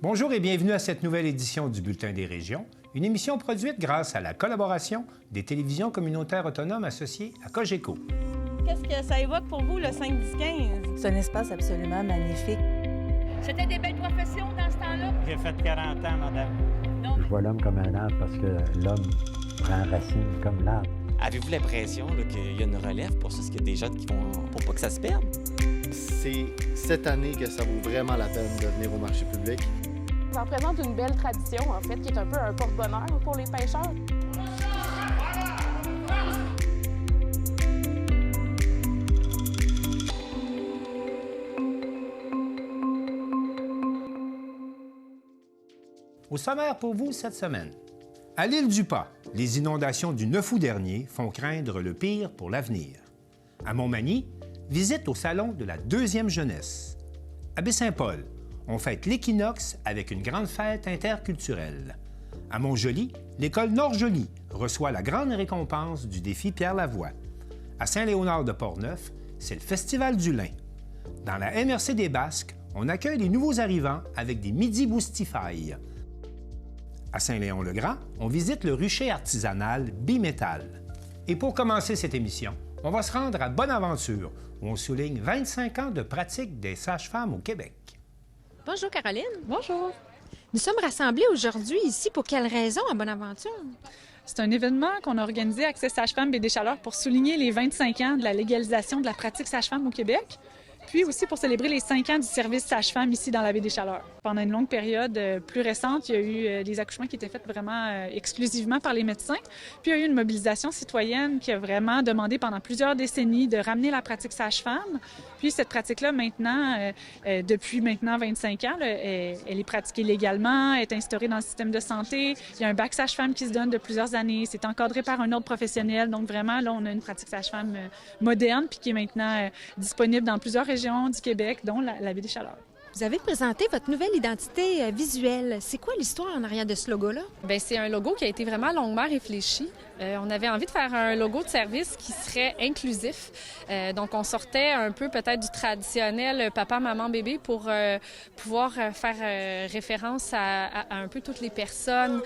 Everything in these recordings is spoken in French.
Bonjour et bienvenue à cette nouvelle édition du Bulletin des régions, une émission produite grâce à la collaboration des télévisions communautaires autonomes associées à Cogeco. Qu'est-ce que ça évoque pour vous, le 5-10-15? C'est un espace absolument magnifique. C'était des belles professions dans ce temps-là? J'ai fait 40 ans, madame. Je vois l'homme comme un arbre parce que l'homme prend racine comme l'arbre. Avez-vous l'impression qu'il y a une relève pour ça? Est-ce qu'il y a des gens qui vont pour pas que ça se perde? C'est cette année que ça vaut vraiment la peine de venir au marché public. Ça représente une belle tradition, en fait, qui est un peu un porte-bonheur pour les pêcheurs. Au sommaire pour vous cette semaine. À l'île du Pas, les inondations du 9 août dernier font craindre le pire pour l'avenir. À Montmagny, visite au Salon de la deuxième jeunesse. À Baie-Saint-Paul, on fête l'équinoxe avec une grande fête interculturelle. À Montjoly, l'école Nord-Joly reçoit la grande récompense du défi Pierre Lavoie. À Saint-Léonard de Portneuf, c'est le Festival du lin. Dans la MRC des Basques, on accueille les nouveaux arrivants avec des Midi Boostify. À Saint-Léon-le-Grand, on visite le rucher artisanal Bimétal. Et pour commencer cette émission, on va se rendre à Bonaventure, où on souligne 25 ans de pratique des sages-femmes au Québec. Bonjour Caroline. Bonjour. Nous sommes rassemblés aujourd'hui ici pour quelle raison à Bonaventure? C'est un événement qu'on a organisé à Accès Sage-Femme Baie des Chaleurs pour souligner les 25 ans de la légalisation de la pratique sage-femme au Québec, puis aussi pour célébrer les 5 ans du service sage-femme ici dans la Baie des Chaleurs. Pendant une longue période plus récente, il y a eu des accouchements qui étaient faits vraiment exclusivement par les médecins. Puis il y a eu une mobilisation citoyenne qui a vraiment demandé pendant plusieurs décennies de ramener la pratique sage-femme. Puis cette pratique-là, maintenant, depuis maintenant 25 ans, elle est pratiquée légalement, elle est instaurée dans le système de santé. Il y a un bac sage-femme qui se donne de plusieurs années. C'est encadré par un ordre professionnel. Donc vraiment, là, on a une pratique sage-femme moderne puis qui est maintenant disponible dans plusieurs régions du Québec, dont la Baie des Chaleurs. Vous avez présenté votre nouvelle identité visuelle. C'est quoi l'histoire en arrière de ce logo-là? Bien, c'est un logo qui a été vraiment longuement réfléchi. On avait envie de faire un logo de service qui serait inclusif. Donc, on sortait un peu peut-être du traditionnel papa, maman, bébé pour pouvoir faire référence à un peu toutes les personnes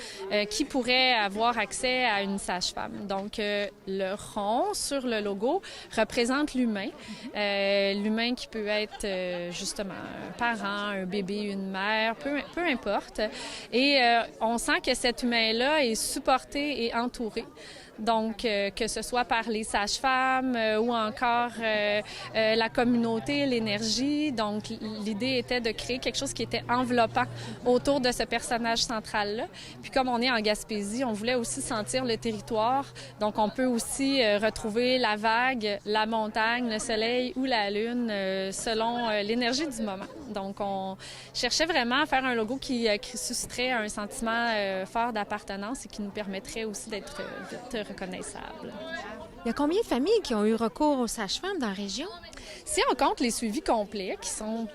qui pourraient avoir accès à une sage-femme. Donc, le rond sur le logo représente l'humain. L'humain qui peut être justement un parent, un bébé, une mère, peu importe. Et on sent que cet humain-là est supporté et entouré. Donc, que ce soit par les sages-femmes ou encore la communauté, l'énergie. Donc, l'idée était de créer quelque chose qui était enveloppant autour de ce personnage central-là. Puis, comme on est en Gaspésie, on voulait aussi sentir le territoire. Donc, on peut aussi retrouver la vague, la montagne, le soleil ou la lune selon l'énergie du moment. Donc, on cherchait vraiment à faire un logo qui susciterait un sentiment fort d'appartenance et qui nous permettrait aussi d'être reconnaissable. Il y a combien de familles qui ont eu recours aux sages-femmes dans la région? Si on compte les suivis complets, qui sont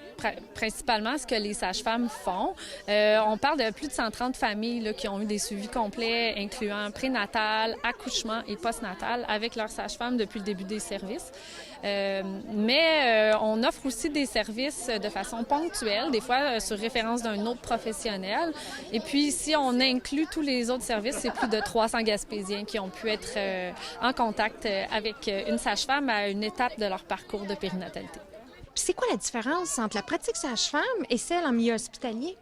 principalement ce que les sages-femmes font, on parle de plus de 130 familles là, qui ont eu des suivis complets, incluant prénatal, accouchement et postnatal, avec leurs sages-femmes depuis le début des services. Mais on offre aussi des services de façon ponctuelle, des fois sur référence d'un autre professionnel. Et puis, si on inclut tous les autres services, c'est plus de 300 Gaspésiens qui ont pu être en contact avec une sage-femme à une étape de leur parcours de périnatalité. Puis c'est quoi la différence entre la pratique sage-femme et celle en milieu hospitalier?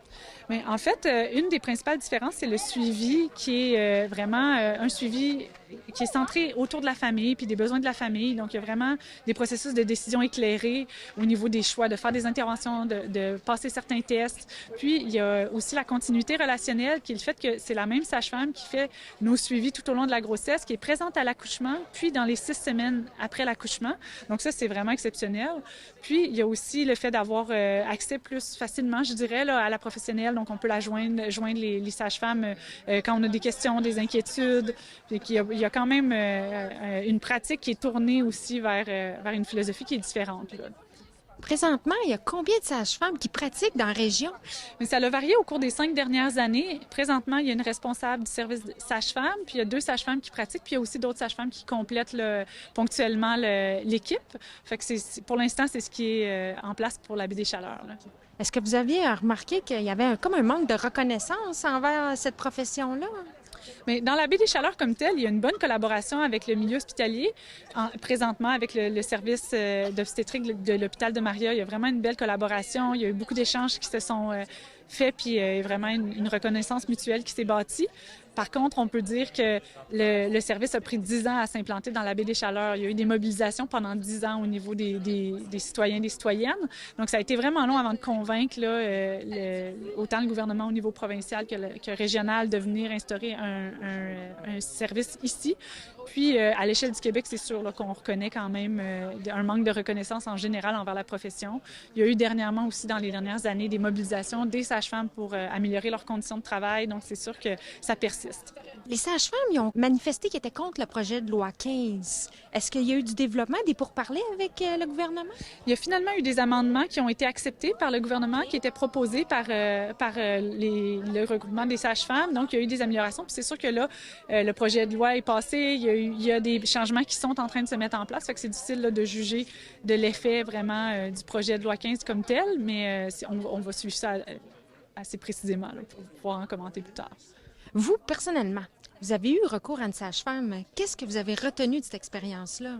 Mais en fait, une des principales différences, c'est le suivi qui est vraiment un suivi qui est centré autour de la famille puis des besoins de la famille. Donc, il y a vraiment des processus de décision éclairés au niveau des choix, de faire des interventions, de passer certains tests. Puis, il y a aussi la continuité relationnelle qui est le fait que c'est la même sage-femme qui fait nos suivis tout au long de la grossesse, qui est présente à l'accouchement, puis dans les 6 semaines après l'accouchement. Donc, ça, c'est vraiment exceptionnel. Puis, il y a aussi le fait d'avoir accès plus facilement, je dirais, là, à la professionnelle. Donc, on peut la joindre les sages-femmes quand on a des questions, des inquiétudes. Puis il y a quand même une pratique qui est tournée aussi vers une philosophie qui est différente, là. Présentement, il y a combien de sages-femmes qui pratiquent dans la région? Mais ça a varié au cours des 5 dernières années. Présentement, il y a une responsable du service sage-femme, puis il y a 2 sages-femmes qui pratiquent, puis il y a aussi d'autres sages-femmes qui complètent ponctuellement l'équipe. Fait que pour l'instant, c'est ce qui est en place pour la Baie des Chaleurs, là. Est-ce que vous aviez remarqué qu'il y avait comme un manque de reconnaissance envers cette profession-là? Mais dans la baie des Chaleurs comme telle, il y a une bonne collaboration avec le milieu hospitalier. Présentement, avec le service d'obstétrique de l'hôpital de Maria, il y a vraiment une belle collaboration. Il y a eu beaucoup d'échanges qui se sont faits, puis vraiment une reconnaissance mutuelle qui s'est bâtie. Par contre, on peut dire que le service a pris 10 ans à s'implanter dans la baie des Chaleurs. Il y a eu des mobilisations pendant 10 ans au niveau des citoyens et des citoyennes. Donc, ça a été vraiment long avant de convaincre autant le gouvernement au niveau provincial que régional de venir instaurer un service ici. Puis, à l'échelle du Québec, c'est sûr qu'on reconnaît quand même un manque de reconnaissance en général envers la profession. Il y a eu dernièrement aussi, dans les dernières années, des mobilisations des sages-femmes pour améliorer leurs conditions de travail. Donc, c'est sûr que ça persiste. Les sages-femmes, ils ont manifesté qu'ils étaient contre le projet de loi 15. Est-ce qu'il y a eu du développement, des pourparlers avec le gouvernement? Il y a finalement eu des amendements qui ont été acceptés par le gouvernement, qui étaient proposés par le regroupement des sages-femmes. Donc, il y a eu des améliorations. Puis c'est sûr que là, le projet de loi est passé. Il y a des changements qui sont en train de se mettre en place. Fait que c'est difficile là, de juger de l'effet vraiment du projet de loi 15 comme tel, mais on va suivre ça assez précisément là, pour pouvoir en commenter plus tard. Vous, personnellement, vous avez eu recours à une sage-femme. Qu'est-ce que vous avez retenu de cette expérience-là?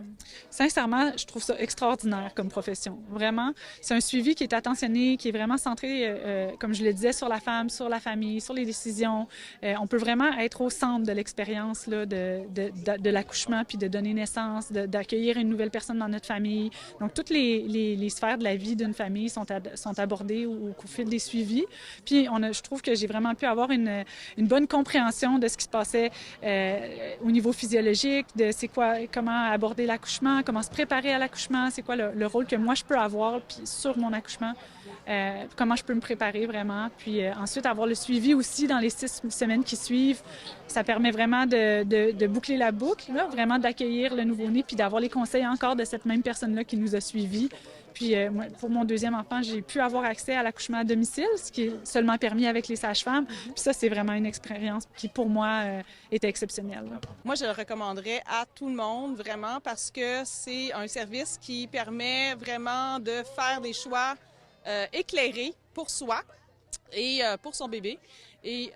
Sincèrement, je trouve ça extraordinaire comme profession. Vraiment, c'est un suivi qui est attentionné, qui est vraiment centré, comme je le disais, sur la femme, sur la famille, sur les décisions. On peut vraiment être au centre de l'expérience là, de l'accouchement, puis de donner naissance, d'accueillir une nouvelle personne dans notre famille. Donc, toutes les sphères de la vie d'une famille sont abordées au fil des suivis. Puis, je trouve que j'ai vraiment pu avoir une bonne compréhension de ce qui se passait au niveau physiologique, de comment aborder l'accouchement, comment se préparer à l'accouchement, c'est quoi le rôle que moi je peux avoir puis sur mon accouchement, comment je peux me préparer vraiment. Puis ensuite, avoir le suivi aussi dans les 6 semaines qui suivent, ça permet vraiment de boucler la boucle, là, vraiment d'accueillir le nouveau-né puis d'avoir les conseils encore de cette même personne-là qui nous a suivis. Puis pour mon deuxième enfant, j'ai pu avoir accès à l'accouchement à domicile, ce qui est seulement permis avec les sages-femmes. Puis ça, c'est vraiment une expérience qui, pour moi, était exceptionnelle. Moi, je le recommanderais à tout le monde, vraiment, parce que c'est un service qui permet vraiment de faire des choix éclairés pour soi et pour son bébé. Et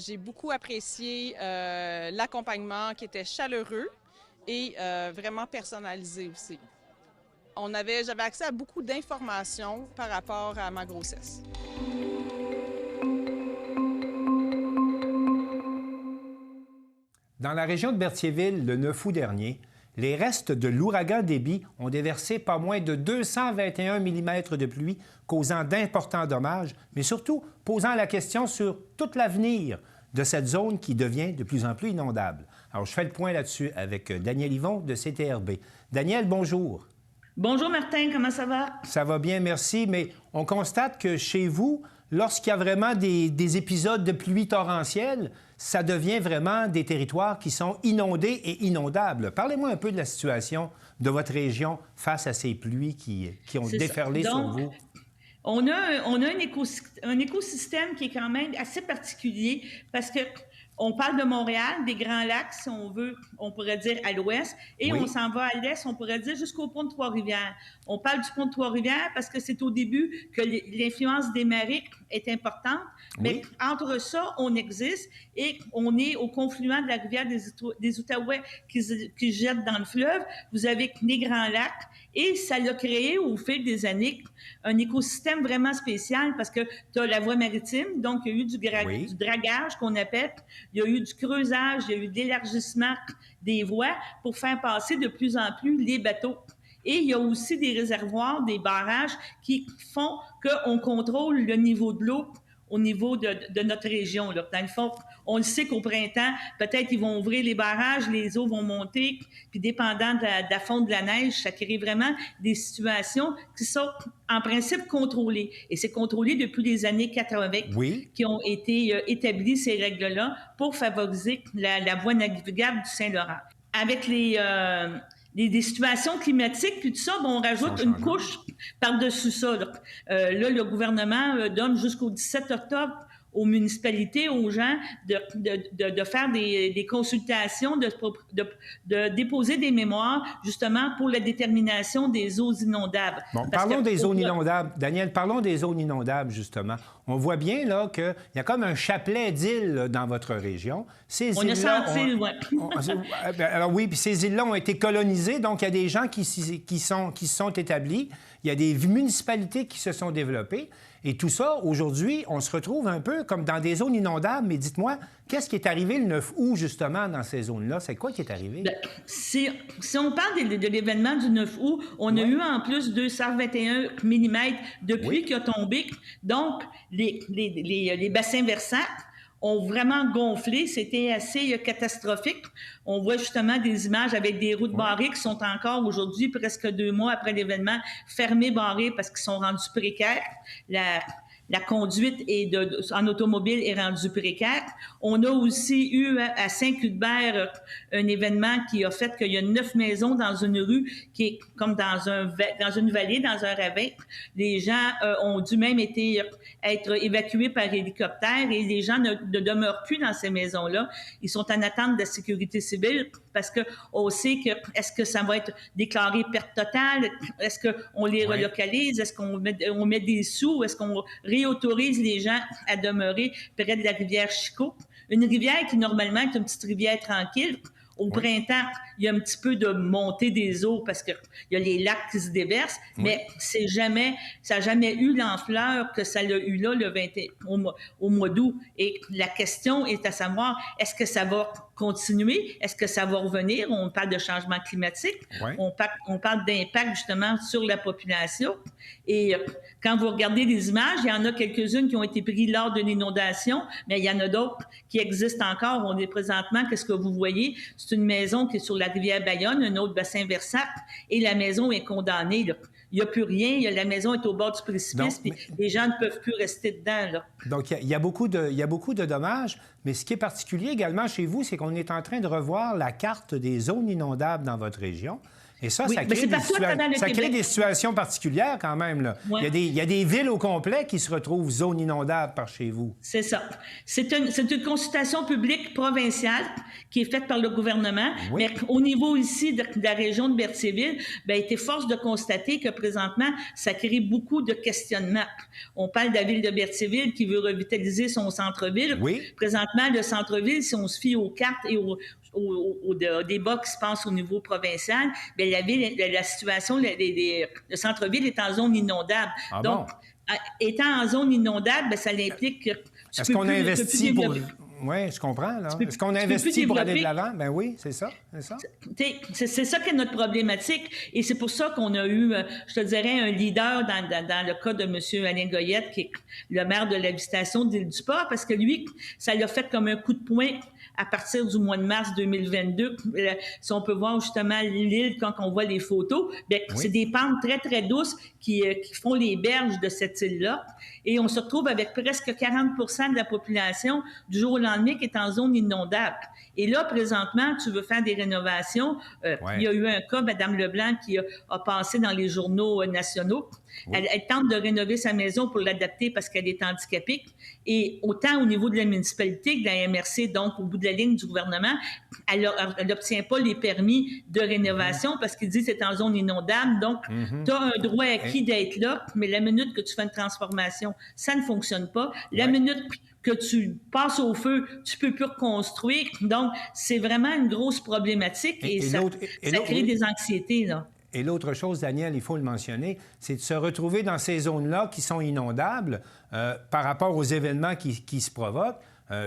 j'ai beaucoup apprécié l'accompagnement qui était chaleureux et vraiment personnalisé aussi. J'avais accès à beaucoup d'informations par rapport à ma grossesse. Dans la région de Berthierville, le 9 août dernier, les restes de l'ouragan Debby ont déversé pas moins de 221 mm de pluie, causant d'importants dommages, mais surtout posant la question sur tout l'avenir de cette zone qui devient de plus en plus inondable. Alors, je fais le point là-dessus avec Daniel Yvon de CTRB. Daniel, bonjour. Bonjour Martin, comment ça va? Ça va bien, merci, mais on constate que chez vous, lorsqu'il y a vraiment des épisodes de pluie torrentielle, ça devient vraiment des territoires qui sont inondés et inondables. Parlez-moi un peu de la situation de votre région face à ces pluies qui ont déferlé sur vous. On a un écosystème qui est quand même assez particulier parce que on parle de Montréal, des Grands Lacs, si on veut, on pourrait dire à l'ouest, et oui. On s'en va à l'est, on pourrait dire jusqu'au pont de Trois-Rivières. On parle du pont de Trois-Rivières parce que c'est au début que l'influence des marées est importante, mais oui. Entre ça, on existe et on est au confluent de la rivière des Outaouais qui jette dans le fleuve. Vous avez les Grands Lacs et ça l'a créé au fil des années un écosystème vraiment spécial parce que tu as la voie maritime, donc il y a eu du dragage qu'on appelle. Il y a eu du creusage, il y a eu de l'élargissement des voies pour faire passer de plus en plus les bateaux. Et il y a aussi des réservoirs, des barrages qui font qu'on contrôle le niveau de l'eau au niveau de notre région. Là. Dans le fond, on le sait qu'au printemps, peut-être ils vont ouvrir les barrages, les eaux vont monter, puis dépendant de la fonte de la neige, ça crée vraiment des situations qui sont en principe contrôlées. Et c'est contrôlé depuis les années 80 qui ont été établies, ces règles-là, pour favoriser la voie navigable du Saint-Laurent. Avec des situations climatiques, puis tout ça, on rajoute une couche par-dessus ça. Là, le gouvernement donne jusqu'au 17 octobre aux municipalités, aux gens de faire des consultations, de déposer des mémoires, justement, pour la détermination des zones inondables. Bon, parlons des zones inondables. Daniel, parlons des zones inondables, justement. On voit bien, là, qu'il y a comme un chapelet d'îles là, dans votre région. Ces on a 100 îles, oui. Alors oui, puis ces îles-là ont été colonisées, donc il y a des gens qui se sont établis, il y a des municipalités qui se sont développées, et tout ça, aujourd'hui, on se retrouve un peu comme dans des zones inondables. Mais dites-moi, qu'est-ce qui est arrivé le 9 août, justement, dans ces zones-là? C'est quoi qui est arrivé? Bien, si on parle de l'événement du 9 août, on a eu en plus 221 mm de pluie qui a tombé. Donc, les bassins versants ont vraiment gonflé. C'était assez catastrophique. On voit justement des images avec des routes barrées qui sont encore aujourd'hui, presque 2 mois après l'événement, fermées, barrées parce qu'ils sont rendus précaires. La conduite en automobile est rendue précaire. On a aussi eu à Saint-Cuthbert un événement qui a fait qu'il y a 9 maisons dans une rue qui est comme dans une vallée, dans un ravin. Les gens ont dû même être évacués par hélicoptère et les gens ne demeurent plus dans ces maisons-là. Ils sont en attente de la sécurité civile parce qu'on sait que est-ce que ça va être déclaré perte totale? Est-ce qu'on les relocalise? Est-ce qu'on met des sous? Est-ce qu'on réautorise les gens à demeurer près de la rivière Chicot? Une rivière qui, normalement, est une petite rivière tranquille. Au printemps, il y a un petit peu de montée des eaux parce qu'il y a les lacs qui se déversent, mais ça n'a jamais eu l'ampleur que ça l'a eu là au mois d'août. Et la question est à savoir, est-ce que ça va continuer? Est-ce que ça va revenir? On parle de changement climatique. On parle d'impact, justement, sur la population. Et quand vous regardez les images, il y en a quelques-unes qui ont été prises lors d'une inondation, mais il y en a d'autres qui existent encore. On est présentement, qu'est-ce que vous voyez? C'est une maison qui est sur la rivière Bayonne, un autre bassin versant, et la maison est condamnée, là. Il n'y a plus rien. La maison est au bord du précipice, puis les gens ne peuvent plus rester dedans, là. Donc, il y a beaucoup de dommages, mais ce qui est particulier également chez vous, c'est qu'on est en train de revoir la carte des zones inondables dans votre région. Et ça, ça crée des situations particulières quand même, là. Il y a des villes au complet qui se retrouvent zones inondables par chez vous. C'est ça. C'est une consultation publique provinciale qui est faite par le gouvernement, mais au niveau ici de la région de Berthierville, il était force de constater que présentement, ça crée beaucoup de questionnements. On parle de la ville de Berthierville qui veut revitaliser son centre-ville. Présentement, le centre-ville, si on se fie aux cartes et au débat qui se passe au niveau provincial, la situation, le centre-ville est en zone inondable. Donc, étant en zone inondable, ça implique que est-ce qu'on investit pour... Oui, je comprends. Est-ce qu'on investit pour aller de l'avant? Ben oui, c'est ça. C'est ça qui est notre problématique. Et c'est pour ça qu'on a eu, je te dirais, un leader dans le cas de M. Alain Goyette, qui est le maire de la visitation d'Île-du-Port, parce que lui, ça l'a fait comme un coup de poing à partir du mois de mars 2022. Si on peut voir justement l'île quand on voit les photos, c'est des pentes très, très douces qui font les berges de cette île-là. Et on se retrouve avec presque 40 % de la population du jour au lendemain qui est en zone inondable. Et là, présentement, tu veux faire des rénovations. Il y a eu un cas, Mme Leblanc, qui a passé dans les journaux nationaux. Elle tente de rénover sa maison pour l'adapter parce qu'elle est handicapée. Et autant au niveau de la municipalité que de la MRC, donc au bout de la ligne du gouvernement, elle n'obtient pas les permis de rénovation parce qu'il dit que c'est en zone inondable. Donc, tu as un droit acquis d'être là, mais la minute que tu fais une transformation, ça ne fonctionne pas. La minute que tu passes au feu, tu ne peux plus reconstruire. Donc, c'est vraiment une grosse problématique et ça crée des anxiétés, là. Et l'autre chose, Daniel, il faut le mentionner, c'est de se retrouver dans ces zones-là qui sont inondables par rapport aux événements qui se provoquent.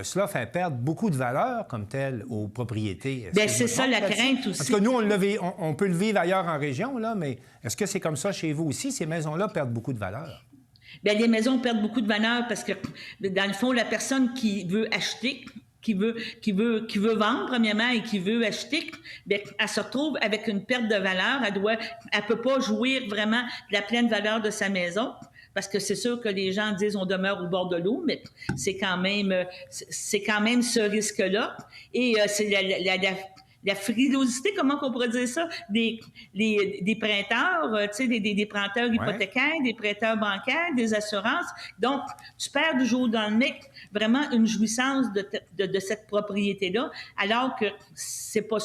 Cela fait perdre beaucoup de valeur comme telle aux propriétés. C'est ça la crainte aussi. Parce que nous, on peut le vivre ailleurs en région, là, mais est-ce que c'est comme ça chez vous aussi? Ces maisons-là perdent beaucoup de valeur. Bien, les maisons perdent beaucoup de valeur parce que, dans le fond, la personne qui veut acheter, qui veut vendre, premièrement, et qui veut acheter, bien, elle se retrouve avec une perte de valeur. Elle peut pas jouir vraiment de la pleine valeur de sa maison. Parce que c'est sûr que les gens disent on demeure au bord de l'eau, mais c'est quand même ce risque-là. Et c'est la frilosité, comment on pourrait dire ça, des prêteurs, tu sais, des prêteurs hypothécaires, des prêteurs bancaires, des assurances. Donc, tu perds du jour au lendemain vraiment une jouissance de cette propriété-là, alors que c'est pas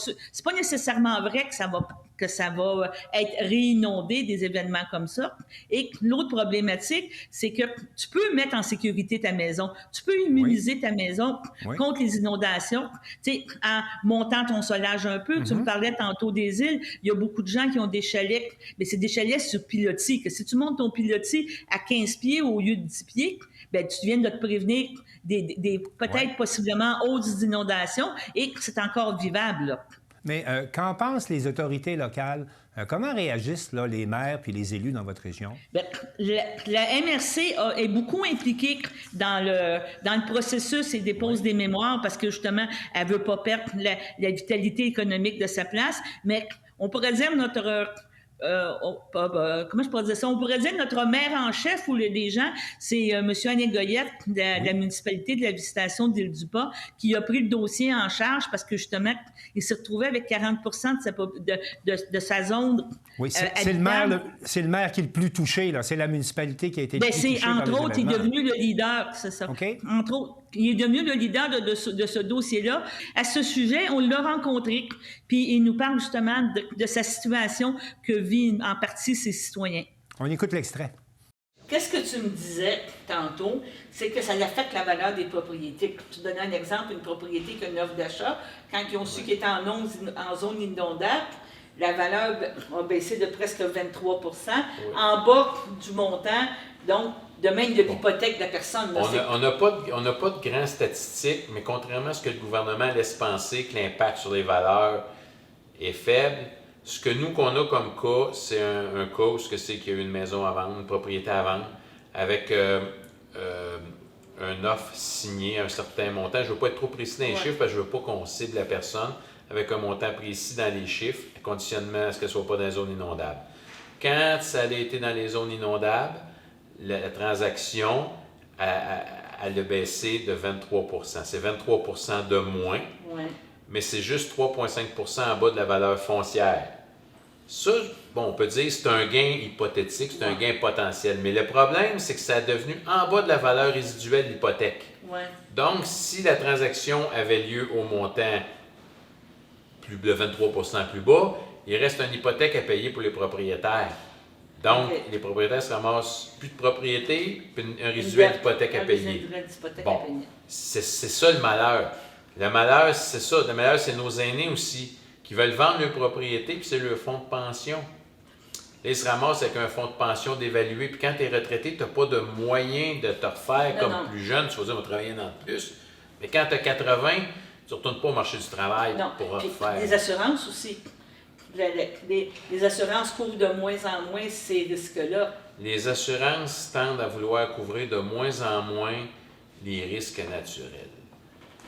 nécessairement vrai que ça va être réinondé des événements comme ça. Et l'autre problématique, c'est que tu peux mettre en sécurité ta maison, tu peux immuniser ta maison contre les inondations, tu sais, en montant ton solage un peu. Tu me parlais tantôt des îles, il y a beaucoup de gens qui ont des chalets, mais c'est des chalets sur pilotis, que si tu montes ton pilotis à 15 pieds au lieu de 10 pieds, bien, tu viens de te prévenir des peut-être possiblement autres inondations et c'est encore vivable, là. Mais qu'en pensent les autorités locales? Comment réagissent là, les maires puis les élus dans votre région? Bien, la MRC est beaucoup impliquée dans le processus et dépose des mémoires parce que, justement, elle ne veut pas perdre la vitalité économique de sa place. Mais on pourrait dire comment je pourrais dire ça? On pourrait dire notre maire en chef ou les gens, c'est M. Annick Goyette de la municipalité de la Visitation d'Île-du-Pas qui a pris le dossier en charge parce que justement, il s'est retrouvé avec 40 de sa zone. Oui, c'est le maire qui est le plus touché, là. C'est la municipalité qui a été le plus touchée par les entre autres, il est devenu le leader, c'est ça. Okay. Entre autres, il est devenu le leader de ce dossier-là. À ce sujet, on l'a rencontré, puis il nous parle justement de sa situation que vivent en partie ses citoyens. On écoute l'extrait. Qu'est-ce que tu me disais tantôt? C'est que ça affecte la valeur des propriétés. Tu donnais un exemple, une propriété qui a une offre d'achat, quand ils ont su qu'il était en zone inondable, la valeur a baissé de presque 23 en bas du montant, donc de même de l'hypothèque de la personne. Là, on n'a pas de grandes statistiques, mais contrairement à ce que le gouvernement laisse penser que l'impact sur les valeurs est faible, ce que nous, qu'on a comme cas, c'est un cas où c'est qu'il y a une maison à vendre, une propriété à vendre, avec un offre signé à un certain montant. Je ne veux pas être trop précis dans les chiffres, parce que je ne veux pas qu'on cible la personne avec un montant précis dans les chiffres, conditionnement à ce qu'elle ne soit pas dans les zones inondables. Quand ça a été dans les zones inondables, la transaction, elle a baissé de 23 %. C'est 23 % de moins, mais c'est juste 3,5 % en bas de la valeur foncière. Ça, bon, on peut dire que c'est un gain hypothétique, c'est un gain potentiel. Mais le problème, c'est que ça est devenu en bas de la valeur résiduelle de l'hypothèque. Donc, si la transaction avait lieu au montant de 23 % plus bas, il reste une hypothèque à payer pour les propriétaires. Donc, les propriétaires se ramassent plus de propriété, puis un résiduel d'hypothèque à payer. Bon, c'est ça le malheur. Le malheur, c'est ça. Le malheur, c'est nos aînés aussi, qui veulent vendre leur propriété, puis c'est leur fonds de pension. Là, ils se ramassent avec un fonds de pension dévalué, puis quand tu es retraité, tu n'as pas de moyen de te refaire plus jeune. Tu vas dire, on va travailler un an de plus. Mais quand tu as 80, tu ne retournes pas au marché du travail pour refaire. Les assurances aussi. Les assurances couvrent de moins en moins ces risques-là. Les assurances tendent à vouloir couvrir de moins en moins les risques naturels.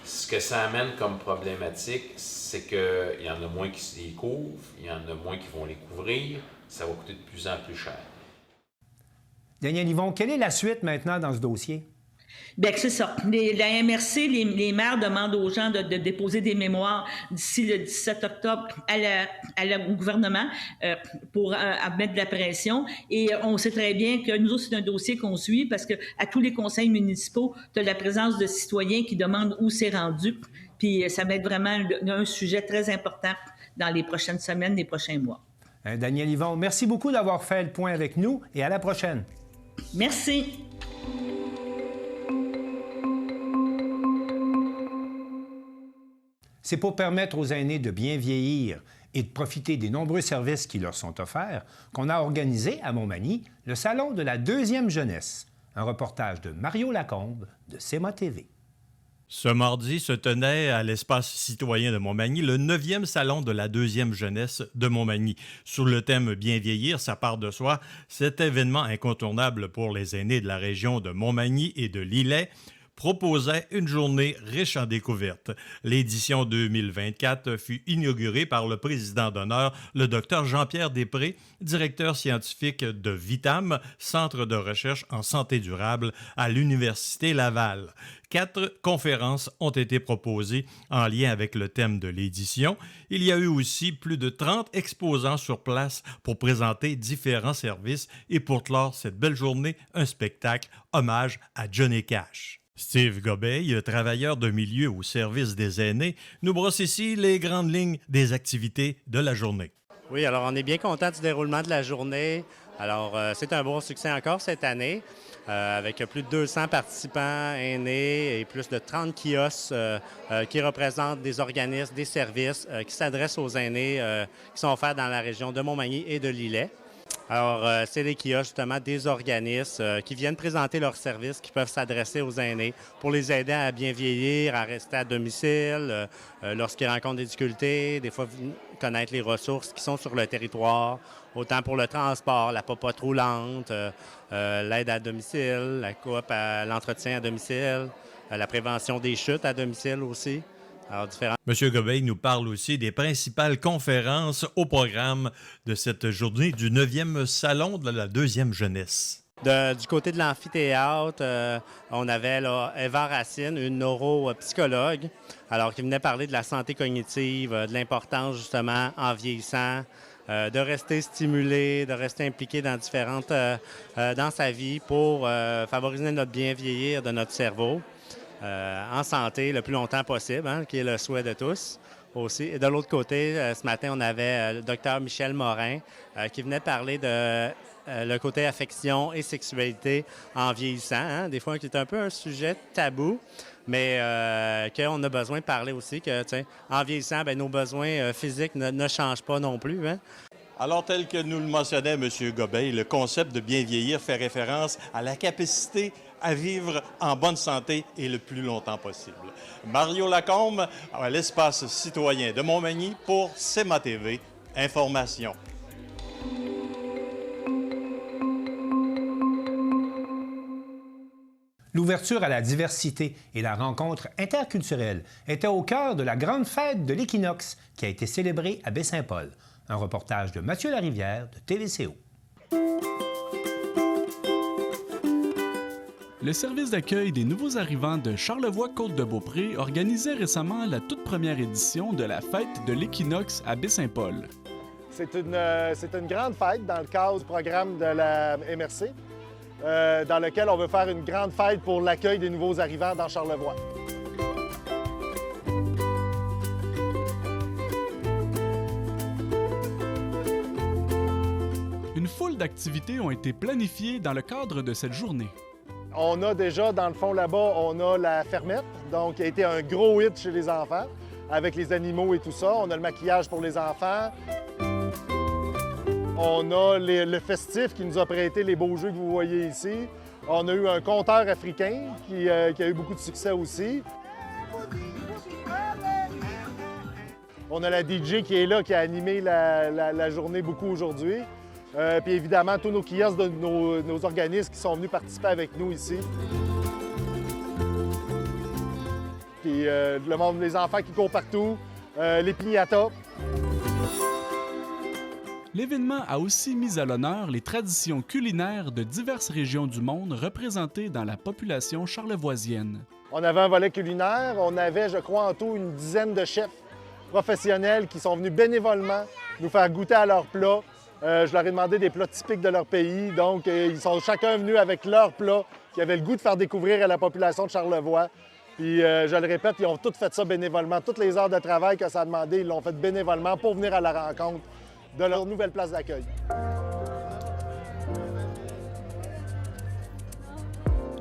Ce que ça amène comme problématique, c'est qu'il y en a moins qui les couvrent, il y en a moins qui vont les couvrir, ça va coûter de plus en plus cher. Daniel Yvon, quelle est la suite maintenant dans ce dossier? Bien, c'est ça. La MRC, les maires demandent aux gens de déposer des mémoires d'ici le 17 octobre au gouvernement pour mettre de la pression. Et on sait très bien que nous autres, c'est un dossier qu'on suit parce qu'à tous les conseils municipaux, tu as la présence de citoyens qui demandent où c'est rendu. Puis ça va être vraiment un sujet très important dans les prochaines semaines, les prochains mois. Daniel Yvon, merci beaucoup d'avoir fait le point avec nous et à la prochaine. Merci. C'est pour permettre aux aînés de bien vieillir et de profiter des nombreux services qui leur sont offerts qu'on a organisé à Montmagny le Salon de la deuxième jeunesse. Un reportage de Mario Lacombe de CEMA TV. Ce mardi se tenait à l'espace citoyen de Montmagny le 9e Salon de la deuxième jeunesse de Montmagny. Sous le thème « Bien vieillir, ça part de soi », cet événement incontournable pour les aînés de la région de Montmagny et de l'Îlet proposait une journée riche en découvertes. L'édition 2024 fut inaugurée par le président d'honneur, le Dr Jean-Pierre Després, directeur scientifique de Vitam, Centre de recherche en santé durable à l'Université Laval. 4 conférences ont été proposées en lien avec le thème de l'édition. Il y a eu aussi plus de 30 exposants sur place pour présenter différents services et pour clore cette belle journée, un spectacle hommage à Johnny Cash. Steve Gobeil, travailleur de milieu au service des aînés, nous brosse ici les grandes lignes des activités de la journée. Oui, alors on est bien content du déroulement de la journée. Alors, c'est un bon succès encore cette année, avec plus de 200 participants aînés et plus de 30 kiosques qui représentent des organismes, des services qui s'adressent aux aînés qui sont offerts dans la région de Montmagny et de Lillet. Alors, c'est les kiosques, justement, des organismes qui viennent présenter leurs services, qui peuvent s'adresser aux aînés pour les aider à bien vieillir, à rester à domicile, lorsqu'ils rencontrent des difficultés, des fois connaître les ressources qui sont sur le territoire, autant pour le transport, la popote roulante, l'aide à domicile, la coop à l'entretien à domicile, la prévention des chutes à domicile aussi. Alors, M. Gobeil nous parle aussi des principales conférences au programme de cette journée du 9e Salon de la deuxième jeunesse. Du côté de l'amphithéâtre, on avait là, Eva Racine, une neuropsychologue, alors qui venait parler de la santé cognitive, de l'importance justement en vieillissant, de rester stimulé, de rester impliqué dans dans sa vie pour favoriser notre bien vieillir de notre cerveau. En santé le plus longtemps possible, hein, qui est le souhait de tous aussi. Et de l'autre côté, ce matin, on avait le docteur Michel Morin qui venait parler de le côté affection et sexualité en vieillissant. Hein, des fois, qui est un peu un sujet tabou, mais qu'on a besoin de parler aussi, que en vieillissant, bien, nos besoins physiques ne changent pas non plus. Hein. Alors, tel que nous le mentionnait M. Gobeil, le concept de bien vieillir fait référence à la capacité à vivre en bonne santé et le plus longtemps possible. Mario Lacombe, à l'espace citoyen de Montmagny pour CEMA TV. Information. L'ouverture à la diversité et la rencontre interculturelle étaient au cœur de la grande fête de l'équinoxe qui a été célébrée à Baie-Saint-Paul. Un reportage de Mathieu Larivière de TVCO. Le service d'accueil des nouveaux arrivants de Charlevoix-Côte-de-Beaupré organisait récemment la toute première édition de la fête de l'équinoxe à Baie-Saint-Paul. C'est une grande fête dans le cadre du programme de la MRC, dans lequel on veut faire une grande fête pour l'accueil des nouveaux arrivants dans Charlevoix. Une foule d'activités ont été planifiées dans le cadre de cette journée. On a déjà, dans le fond, là-bas, on a la fermette, donc qui a été un gros hit chez les enfants, avec les animaux et tout ça. On a le maquillage pour les enfants. On a le festif qui nous a prêté les beaux jeux que vous voyez ici. On a eu un conteur africain qui a eu beaucoup de succès aussi. On a la DJ qui est là, qui a animé la journée beaucoup aujourd'hui. Puis évidemment, tous nos kiosques de nos organismes qui sont venus participer avec nous ici. Puis le monde, les enfants qui courent partout, les piñatas. L'événement a aussi mis à l'honneur les traditions culinaires de diverses régions du monde représentées dans la population charlevoisienne. On avait un volet culinaire, on avait, je crois, en tout une dizaine de chefs professionnels qui sont venus bénévolement nous faire goûter à leurs plats. Je leur ai demandé des plats typiques de leur pays, donc ils sont chacun venus avec leurs plats qui avaient le goût de faire découvrir à la population de Charlevoix. Puis, je le répète, ils ont tous fait ça bénévolement. Toutes les heures de travail que ça a demandé, ils l'ont fait bénévolement pour venir à la rencontre de leur nouvelle place d'accueil.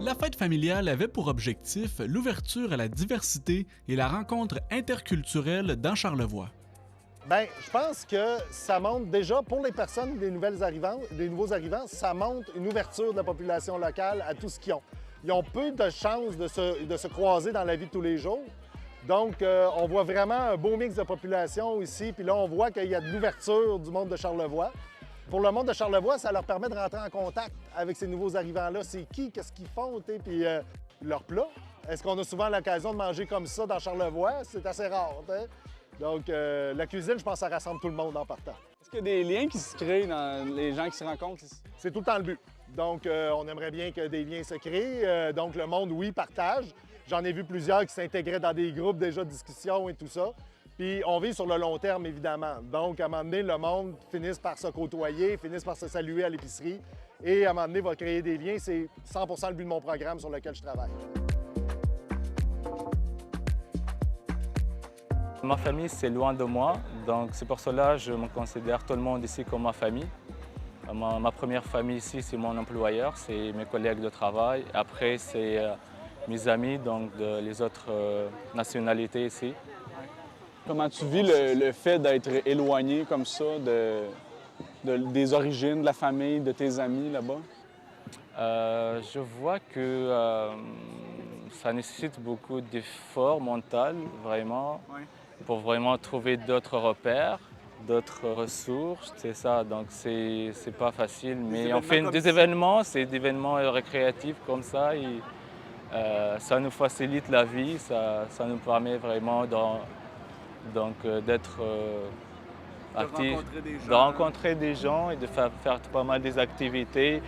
La fête familiale avait pour objectif l'ouverture à la diversité et la rencontre interculturelle dans Charlevoix. Bien, je pense que ça montre déjà, pour les personnes, des nouveaux arrivants, ça montre une ouverture de la population locale à tout ce qu'ils ont. Ils ont peu de chances de se croiser dans la vie de tous les jours. Donc, on voit vraiment un beau mix de population ici. Puis là, on voit qu'il y a de l'ouverture du monde de Charlevoix. Pour le monde de Charlevoix, ça leur permet de rentrer en contact avec ces nouveaux arrivants-là. C'est qui, qu'est-ce qu'ils font, puis leurs plats. Est-ce qu'on a souvent l'occasion de manger comme ça dans Charlevoix? C'est assez rare. Hein? Donc, la cuisine, je pense que ça rassemble tout le monde en partant. Est-ce qu'il y a des liens qui se créent dans les gens qui se rencontrent ici? C'est tout le temps le but. Donc, on aimerait bien que des liens se créent. Donc, le monde, oui, partage. J'en ai vu plusieurs qui s'intégraient dans des groupes déjà de discussion et tout ça. Puis, on vit sur le long terme, évidemment. Donc, à un moment donné, le monde finisse par se côtoyer, finisse par se saluer à l'épicerie. Et à un moment donné, va créer des liens. C'est 100% le but de mon programme sur lequel je travaille. Ma famille, c'est loin de moi, donc c'est pour cela que je me considère tout le monde ici comme ma famille. Ma première famille ici, c'est mon employeur, c'est mes collègues de travail. Après, c'est mes amis, donc les autres nationalités ici. Comment tu vis le fait d'être éloigné comme ça des origines, de la famille, de tes amis là-bas? Je vois que ça nécessite beaucoup d'efforts mentaux, vraiment, pour vraiment trouver d'autres repères, d'autres ressources, c'est ça. Donc c'est pas facile, mais on fait des événements, c'est des événements récréatifs comme ça, et ça nous facilite la vie, ça nous permet vraiment d'être actifs, de rencontrer des gens et de faire pas mal des activités.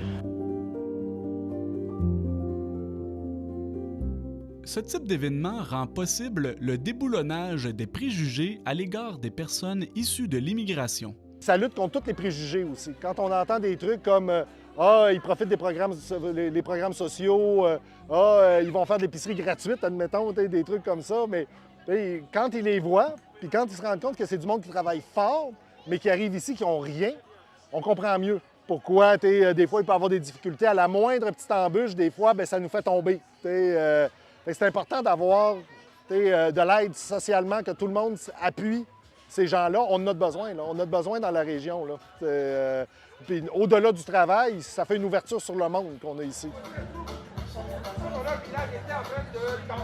Ce type d'événement rend possible le déboulonnage des préjugés à l'égard des personnes issues de l'immigration. Ça lutte contre tous les préjugés aussi. Quand on entend des trucs comme ils profitent des programmes, les programmes sociaux, ils vont faire de l'épicerie gratuite, admettons, des trucs comme ça, mais quand ils les voient, puis quand ils se rendent compte que c'est du monde qui travaille fort, mais qui arrive ici, qui n'ont rien, on comprend mieux pourquoi, des fois, il peut y avoir des difficultés. À la moindre petite embûche, des fois, bien, ça nous fait tomber. C'est important d'avoir de l'aide socialement, que tout le monde appuie ces gens-là. On en a besoin, là. On en a besoin dans la région. Là. Puis, au-delà du travail, ça fait une ouverture sur le monde qu'on a ici.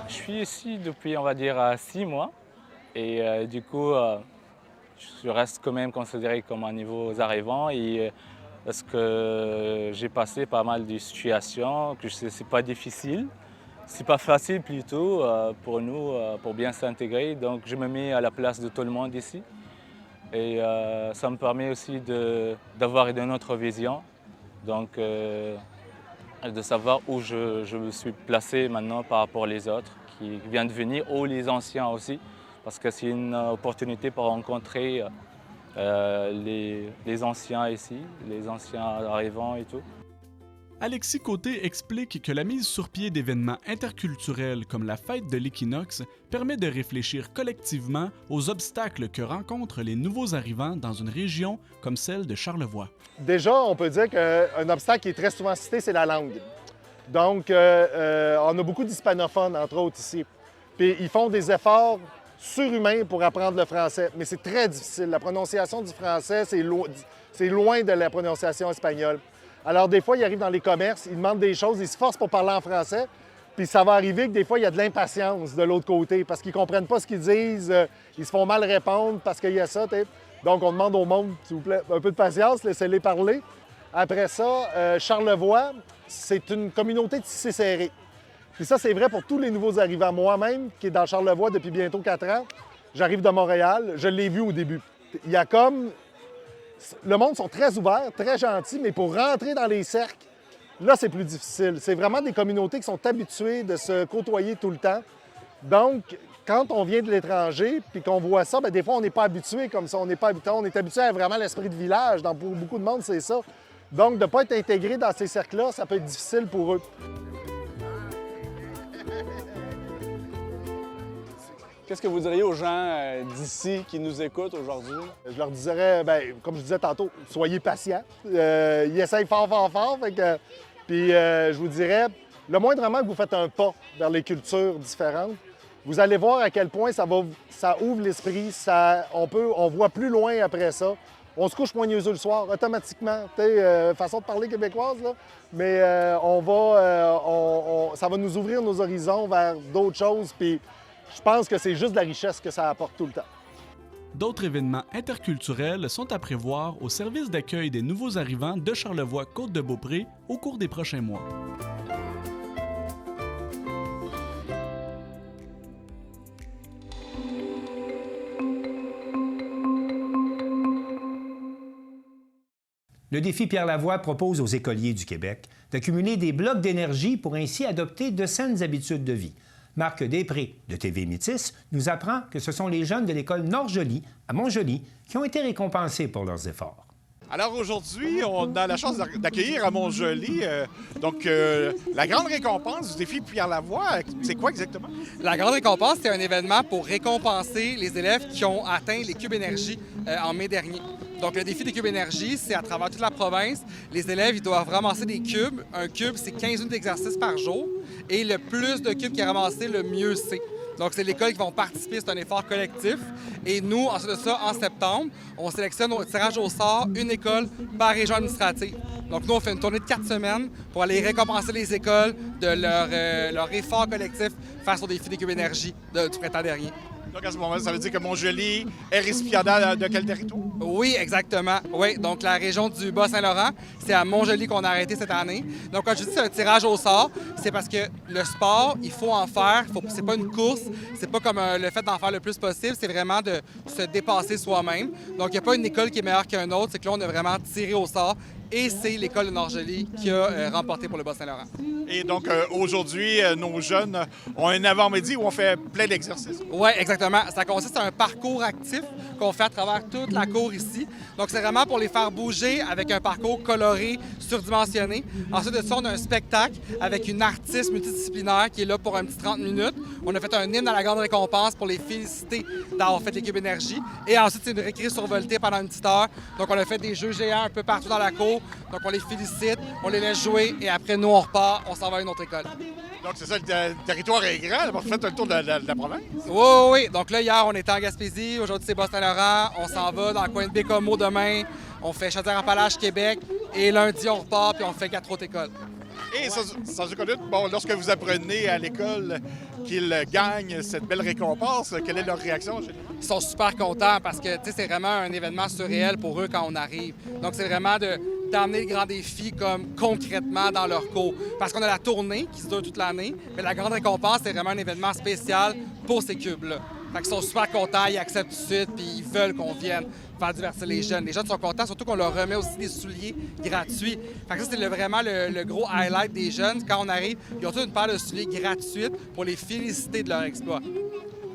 Je suis ici depuis, on va dire, 6 mois. Et du coup, je reste quand même considéré comme un nouveau arrivant. Parce que j'ai passé pas mal de situations, que c'est pas difficile. C'est pas facile plutôt pour nous, pour bien s'intégrer. Donc je me mets à la place de tout le monde ici. Et ça me permet aussi d'avoir une autre vision. Donc de savoir où je me suis placé maintenant par rapport aux autres qui viennent de venir, ou les anciens aussi. Parce que c'est une opportunité pour rencontrer les anciens ici, les anciens arrivants et tout. Alexis Côté explique que la mise sur pied d'événements interculturels comme la fête de l'équinoxe permet de réfléchir collectivement aux obstacles que rencontrent les nouveaux arrivants dans une région comme celle de Charlevoix. Déjà, on peut dire qu'un obstacle qui est très souvent cité, c'est la langue. Donc, on a beaucoup d'hispanophones, entre autres, ici. Puis, ils font des efforts surhumains pour apprendre le français, mais c'est très difficile. La prononciation du français, c'est loin de la prononciation espagnole. Alors, des fois, ils arrivent dans les commerces, ils demandent des choses, ils se forcent pour parler en français, puis ça va arriver que des fois, il y a de l'impatience de l'autre côté parce qu'ils ne comprennent pas ce qu'ils disent, ils se font mal répondre parce qu'il y a ça. Donc, on demande au monde, s'il vous plaît, un peu de patience, laissez-les parler. Après ça, Charlevoix, c'est une communauté tissée serrée. Puis ça, c'est vrai pour tous les nouveaux arrivants. Moi-même, qui est dans Charlevoix depuis bientôt 4 ans, j'arrive de Montréal, je l'ai vu au début. Il y a comme... Le monde sont très ouverts, très gentils, mais pour rentrer dans les cercles, là, c'est plus difficile. C'est vraiment des communautés qui sont habituées de se côtoyer tout le temps. Donc, quand on vient de l'étranger puis qu'on voit ça, bien, des fois, on n'est pas habitué comme ça. On n'est pas habitué. On est habitué à vraiment l'esprit de village. Pour beaucoup de monde, c'est ça. Donc, de ne pas être intégré dans ces cercles-là, ça peut être difficile pour eux. Qu'est-ce que vous diriez aux gens d'ici qui nous écoutent aujourd'hui? Je leur dirais, bien, comme je disais tantôt, soyez patients. Ils essayent fort. Puis je vous dirais, le moindrement que vous faites un pas vers les cultures différentes, vous allez voir à quel point ça ouvre l'esprit, on voit plus loin après ça. On se couche moins niaiseux le soir, automatiquement. Façon de parler québécoise, là. Mais ça va nous ouvrir nos horizons vers d'autres choses. Puis je pense que c'est juste de la richesse que ça apporte tout le temps. D'autres événements interculturels sont à prévoir au service d'accueil des nouveaux arrivants de Charlevoix-Côte-de-Beaupré au cours des prochains mois. le défi Pierre Lavoie propose aux écoliers du Québec d'accumuler des blocs d'énergie pour ainsi adopter de saines habitudes de vie. Marc Després, de TV Métis, nous apprend que ce sont les jeunes de l'école Nord-Joly, à Montjoly, qui ont été récompensés pour leurs efforts. Alors aujourd'hui, on a la chance d'accueillir à Montjoly la grande récompense du défi Pierre Lavoie. C'est quoi exactement? La grande récompense, c'est un événement pour récompenser les élèves qui ont atteint les cubes énergie en mai dernier. Donc le défi des cubes énergie, c'est à travers toute la province. Les élèves, ils doivent ramasser des cubes. Un cube, c'est 15 minutes d'exercice par jour. Et le plus de cubes qui est ramassé, le mieux c'est. Donc, c'est l'école qui vont participer, c'est un effort collectif. Et nous, ensuite de ça, en septembre, on sélectionne au tirage au sort une école par région administrative. Donc, nous, on fait une tournée de 4 semaines pour aller récompenser les écoles de leur effort collectif face au défi des cubes énergie du printemps dernier. Donc, à ce moment-là, ça veut dire que Montjoly est récipiendaire de quel territoire? Oui, exactement. Oui, donc la région du Bas-Saint-Laurent, c'est à Montjoly qu'on a arrêté cette année. Donc, quand je dis c'est un tirage au sort, c'est parce que le sport, il faut en faire. C'est pas une course, c'est pas comme le fait d'en faire le plus possible, c'est vraiment de se dépasser soi-même. Donc, il n'y a pas une école qui est meilleure qu'une autre, c'est que là, on a vraiment tiré au sort. Et c'est l'école de Nord-Joly qui a remporté pour le Bas-Saint-Laurent. Et donc, aujourd'hui, nos jeunes ont un avant-midi où on fait plein d'exercices. Oui, exactement. Ça consiste en un parcours actif qu'on fait à travers toute la cour ici. Donc, c'est vraiment pour les faire bouger avec un parcours coloré, surdimensionné. Ensuite de ça, on a un spectacle avec une artiste multidisciplinaire qui est là pour un petit 30 minutes. On a fait un hymne à la grande récompense pour les féliciter d'avoir fait les cubes énergie. Et ensuite, c'est une récré survoltée pendant une petite heure. Donc, on a fait des jeux géants un peu partout dans la cour. Donc, on les félicite, on les laisse jouer et après, nous, on repart, on s'en va à une autre école. Donc, c'est ça, le territoire est grand. On fait un tour de la province. Oui. Donc là, hier, on était en Gaspésie. Aujourd'hui, c'est Bas-Saint-Laurent. On s'en va dans le coin de Bécomo demain. On fait Chaudière-Appalaches, Québec. Et lundi, on repart puis on fait 4 autres écoles. Et sans aucun doute, lorsque vous apprenez à l'école qu'ils gagnent cette belle récompense, quelle est leur réaction? Ils sont super contents parce que c'est vraiment un événement surréel pour eux quand on arrive. Donc, c'est vraiment d'amener le grand défi comme concrètement dans leur cours. Parce qu'on a la tournée qui se dure toute l'année, mais la grande récompense, c'est vraiment un événement spécial pour ces cubes-là. Fait qu'ils sont super contents, ils acceptent tout de suite, puis ils veulent qu'on vienne faire divertir les jeunes. Les jeunes sont contents, surtout qu'on leur remet aussi des souliers gratuits. Fait que ça, c'est vraiment le gros highlight des jeunes. Quand on arrive, ils ont toute une paire de souliers gratuites pour les féliciter de leur exploit.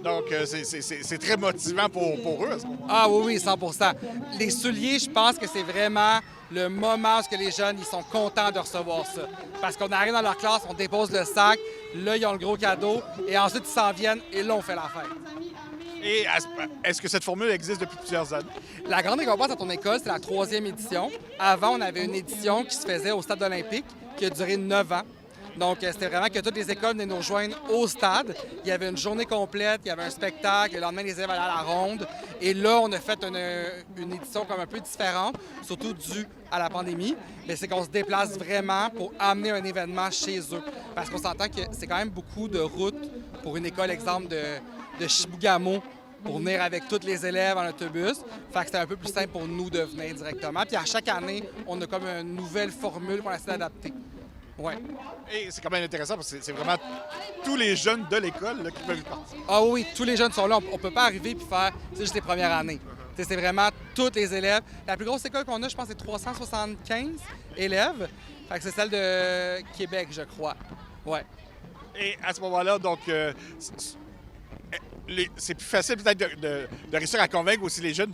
Donc, c'est très motivant pour eux à ce moment. Ah oui, 100%. Les souliers, je pense que c'est vraiment le moment où les jeunes ils sont contents de recevoir ça. Parce qu'on arrive dans leur classe, on dépose le sac, là, ils ont le gros cadeau, et ensuite, ils s'en viennent, et là, on fait la fête. Et est-ce que cette formule existe depuis plusieurs années? La grande récompense à ton école, c'est la 3e édition. Avant, on avait une édition qui se faisait au Stade olympique, qui a duré 9 ans. Donc, c'était vraiment que toutes les écoles venaient nous rejoindre au stade. Il y avait une journée complète, il y avait un spectacle. Le lendemain, les élèves allaient à la ronde. Et là, on a fait une édition comme un peu différente, surtout due à la pandémie. Mais c'est qu'on se déplace vraiment pour amener un événement chez eux. Parce qu'on s'entend que c'est quand même beaucoup de routes pour une école, exemple, de Chibougamau, pour venir avec tous les élèves en autobus. Fait que c'était un peu plus simple pour nous de venir directement. Puis à chaque année, on a comme une nouvelle formule qu'on essaie d'adapter. Ouais. Et c'est quand même intéressant parce que c'est vraiment tous les jeunes de l'école qui peuvent y participer. Ah oui, tous les jeunes sont là. On peut pas arriver et faire c'est juste les premières années. C'est vraiment tous les élèves. La plus grosse école qu'on a, je pense, c'est 375 élèves. Fait que c'est celle de Québec, je crois. Ouais. Et à ce moment-là, donc, c'est plus facile peut-être de réussir à convaincre aussi les jeunes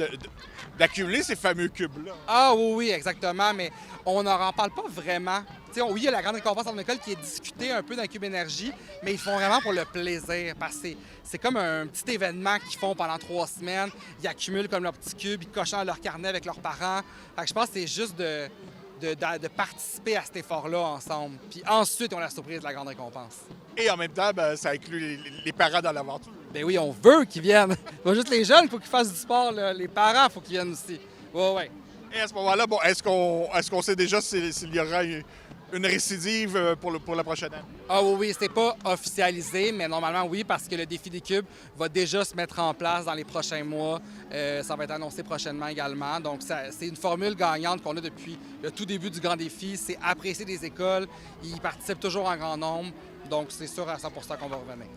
d'accumuler ces fameux cubes-là. Ah oui, exactement, mais on n'en parle pas vraiment. T'sais, oui, il y a la grande récompense en école qui est discutée un peu dans Cube Énergie, mais ils font vraiment pour le plaisir, parce que c'est comme un petit événement qu'ils font pendant 3 semaines. Ils accumulent comme leur petit cube, ils cochent dans leur carnet avec leurs parents. Fait que je pense que c'est juste de participer à cet effort-là ensemble. Puis ensuite, on a la surprise de la grande récompense. Et en même temps, ça inclut les parents dans l'aventure. Bien oui, on veut qu'ils viennent. Pas juste les jeunes, il faut qu'ils fassent du sport. Là. Les parents, il faut qu'ils viennent aussi. Ouais. Et à ce moment-là, est-ce qu'on sait déjà s'il y aura une récidive pour la prochaine année? Ah oui, c'est pas officialisé, mais normalement oui, parce que le défi des cubes va déjà se mettre en place dans les prochains mois. Ça va être annoncé prochainement également. Donc, c'est une formule gagnante qu'on a depuis le tout début du grand défi. C'est apprécier des écoles. Ils participent toujours en grand nombre. Donc, c'est sûr à 100% qu'on va revenir.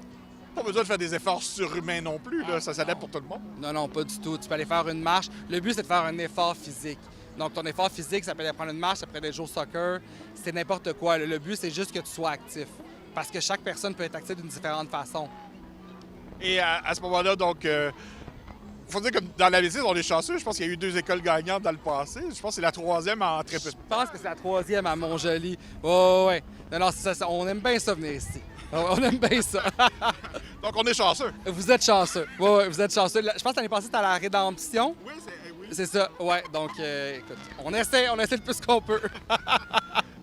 Pas besoin de faire des efforts surhumains non plus, là. Ça s'adapte pour tout le monde. Non, pas du tout. Tu peux aller faire une marche. Le but, c'est de faire un effort physique. Donc, ton effort physique, ça peut être prendre une marche, ça peut être jouer au soccer, c'est n'importe quoi. Le but, c'est juste que tu sois actif. Parce que chaque personne peut être active d'une différente façon. Et à ce moment-là, donc, il faut dire que dans la visite, on est chanceux. Je pense qu'il y a eu 2 écoles gagnantes dans le passé. Je pense que c'est la 3e en très peu. Je pense que c'est la 3e à Montjoly. Ouais. Non, c'est ça, on aime bien ça venir ici. On aime bien ça. Donc, on est chanceux. Vous êtes chanceux. Oui, vous êtes chanceux. Je pense que l'année passée, c'était à la Rédemption. Oui. C'est ça, ouais. Donc, écoute, on essaie le plus qu'on peut.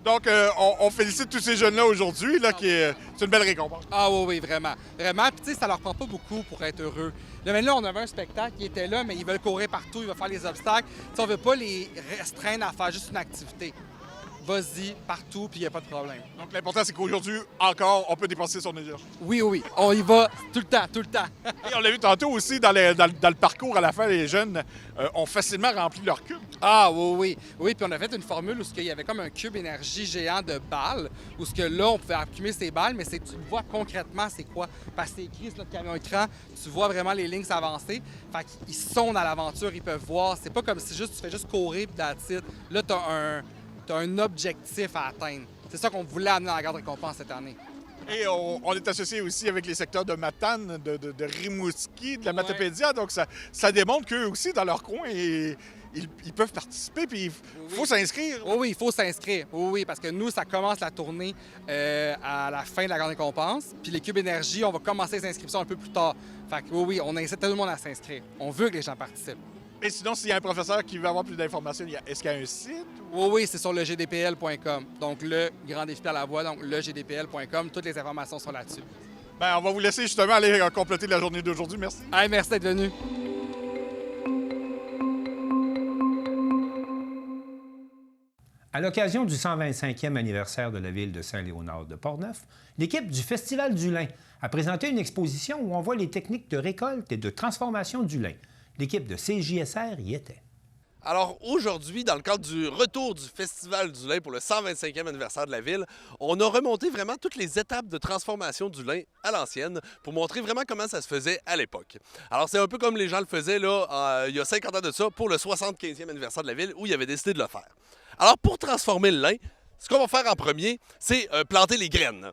Donc, on félicite tous ces jeunes-là aujourd'hui, c'est une belle récompense. Ah oui, vraiment. Vraiment. Puis, tu sais, ça leur prend pas beaucoup pour être heureux. Là, on avait un spectacle qui était là, mais ils veulent courir partout, ils veulent faire les obstacles. T'sais, on veut pas les restreindre à faire juste une activité. Vas-y, partout, puis il n'y a pas de problème. Donc, l'important, c'est qu'aujourd'hui, encore, on peut dépenser son énergie. Oui, on y va tout le temps. Et on l'a vu tantôt aussi, dans le parcours à la fin, les jeunes ont facilement rempli leur cube. Ah oui. Oui, puis on a fait une formule où il y avait comme un cube énergie géant de balles, où là, on pouvait accumuler ces balles, mais tu vois concrètement c'est quoi. Parce que c'est écrit sur notre camion écran, tu vois vraiment les lignes s'avancer. Fait qu'ils sont dans l'aventure, ils peuvent voir. C'est pas comme si tu fais juste courir, puis that's it. Là, tu as un objectif à atteindre. C'est ça qu'on voulait amener dans la garde récompense cette année. Et on est associé aussi avec les secteurs de Matane, de Rimouski, de la Matapédia. Donc, ça démontre qu'eux aussi, dans leur coin, ils peuvent participer. Puis, il faut s'inscrire. Oui, il faut s'inscrire. Oui, parce que nous, ça commence la tournée à la fin de la grande récompense. Puis, les cubes énergie, on va commencer les inscriptions un peu plus tard. Fait que oui, on incite tout le monde à s'inscrire. On veut que les gens participent. Et sinon, s'il y a un professeur qui veut avoir plus d'informations, est-ce qu'il y a un site? Oui, c'est sur le gdpl.com. Donc, le grand défi à la voix, donc le gdpl.com. Toutes les informations sont là-dessus. Bien, on va vous laisser justement aller compléter la journée d'aujourd'hui. Merci. Merci d'être venu. À l'occasion du 125e anniversaire de la ville de Saint-Léonard de Portneuf, l'équipe du Festival du lin a présenté une exposition où on voit les techniques de récolte et de transformation du lin. L'équipe de CJSR y était. Alors aujourd'hui, dans le cadre du retour du Festival du lin pour le 125e anniversaire de la ville, on a remonté vraiment toutes les étapes de transformation du lin à l'ancienne pour montrer vraiment comment ça se faisait à l'époque. Alors c'est un peu comme les gens le faisaient là, il y a 50 ans de ça pour le 75e anniversaire de la ville où ils avaient décidé de le faire. Alors pour transformer le lin, ce qu'on va faire en premier, c'est planter les graines.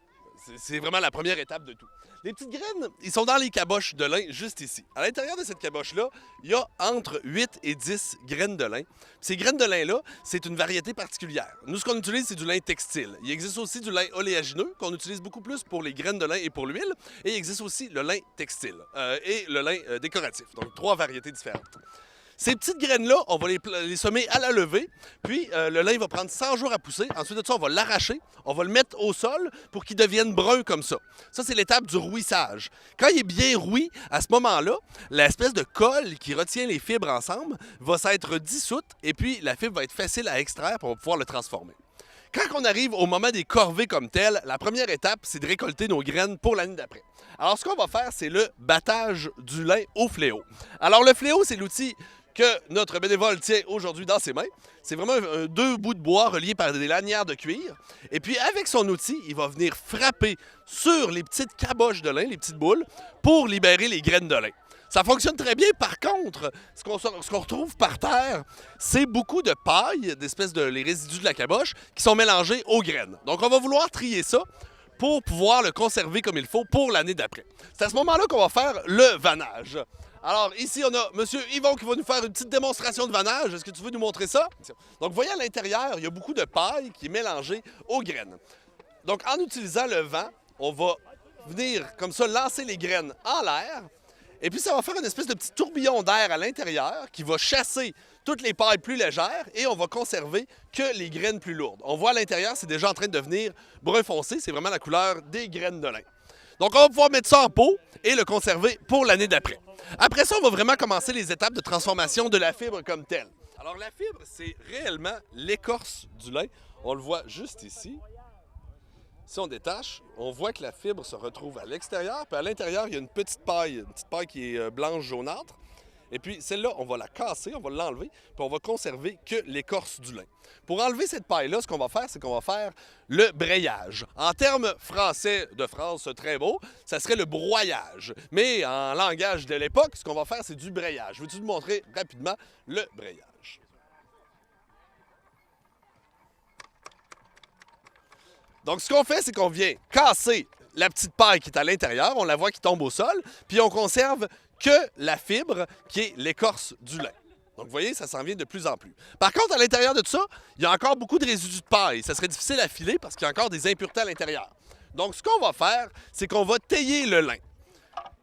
C'est vraiment la première étape de tout. Les petites graines, ils sont dans les caboches de lin juste ici. À l'intérieur de cette caboche-là, il y a entre 8 et 10 graines de lin. Ces graines de lin-là, c'est une variété particulière. Nous, ce qu'on utilise, c'est du lin textile. Il existe aussi du lin oléagineux, qu'on utilise beaucoup plus pour les graines de lin et pour l'huile. Et il existe aussi le lin textile et le lin décoratif. Donc, 3 variétés différentes. Ces petites graines-là, on va les semer à la levée, puis le lin va prendre 100 jours à pousser. Ensuite de ça, on va l'arracher, on va le mettre au sol pour qu'il devienne brun comme ça. Ça, c'est l'étape du rouissage. Quand il est bien rouillé, à ce moment-là, l'espèce de colle qui retient les fibres ensemble va s'être dissoute et puis la fibre va être facile à extraire pour pouvoir le transformer. Quand on arrive au moment des corvées comme telles, la première étape, c'est de récolter nos graines pour l'année d'après. Alors, ce qu'on va faire, c'est le battage du lin au fléau. Alors, le fléau, c'est l'outil que notre bénévole tient aujourd'hui dans ses mains. C'est vraiment 2 bouts de bois reliés par des lanières de cuir. Et puis, avec son outil, il va venir frapper sur les petites caboches de lin, les petites boules, pour libérer les graines de lin. Ça fonctionne très bien. Par contre, ce qu'on retrouve par terre, c'est beaucoup de paille, les résidus de la caboche, qui sont mélangés aux graines. Donc, on va vouloir trier ça pour pouvoir le conserver comme il faut pour l'année d'après. C'est à ce moment-là qu'on va faire le vannage. Alors, ici, on a M. Yvon qui va nous faire une petite démonstration de vannage. Est-ce que tu veux nous montrer ça? Donc, vous voyez à l'intérieur, il y a beaucoup de paille qui est mélangée aux graines. Donc, en utilisant le vent, on va venir, comme ça, lancer les graines en l'air. Et puis, ça va faire une espèce de petit tourbillon d'air à l'intérieur qui va chasser toutes les pailles plus légères et on va conserver que les graines plus lourdes. On voit à l'intérieur, c'est déjà en train de devenir brun foncé. C'est vraiment la couleur des graines de lin. Donc, on va pouvoir mettre ça en pot et le conserver pour l'année d'après. Après ça, on va vraiment commencer les étapes de transformation de la fibre comme telle. Alors, la fibre, c'est réellement l'écorce du lin. On le voit juste ici. Si on détache, on voit que la fibre se retrouve à l'extérieur, puis à l'intérieur, il y a une petite paille qui est blanche-jaunâtre. Et puis, celle-là, on va la casser, on va l'enlever, puis on va conserver que l'écorce du lin. Pour enlever cette paille-là, ce qu'on va faire, c'est qu'on va faire le brayage. En termes français de France très beau, ça serait le broyage. Mais en langage de l'époque, ce qu'on va faire, c'est du brayage. Je vais te montrer rapidement le brayage. Donc, ce qu'on fait, c'est qu'on vient casser la petite paille qui est à l'intérieur, on la voit qui tombe au sol, puis on conserve que la fibre qui est l'écorce du lin. Donc, vous voyez, ça s'en vient de plus en plus. Par contre, à l'intérieur de tout ça, il y a encore beaucoup de résidus de paille. Ça serait difficile à filer parce qu'il y a encore des impuretés à l'intérieur. Donc, ce qu'on va faire, c'est qu'on va tailler le lin.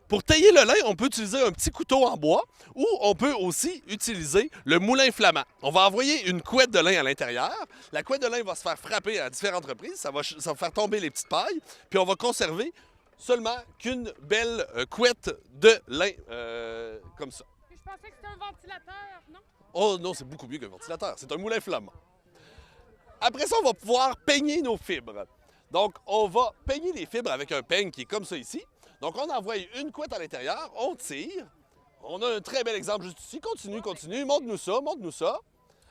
Pour tailler le lin, on peut utiliser un petit couteau en bois ou on peut aussi utiliser le moulin flamand. On va envoyer une couette de lin à l'intérieur. La couette de lin va se faire frapper à différentes reprises. Ça va faire tomber les petites pailles. Puis on va conserver seulement qu'une belle couette de lin comme ça. Je pensais que c'était un ventilateur, non? Oh non, c'est beaucoup mieux qu'un ventilateur. C'est un moulin flamand. Après ça, on va pouvoir peigner nos fibres. Donc, on va peigner les fibres avec un peigne qui est comme ça ici. Donc, on envoie une couette à l'intérieur, on tire. On a un très bel exemple juste ici. Continue, continue. Montre-nous ça, montre-nous ça.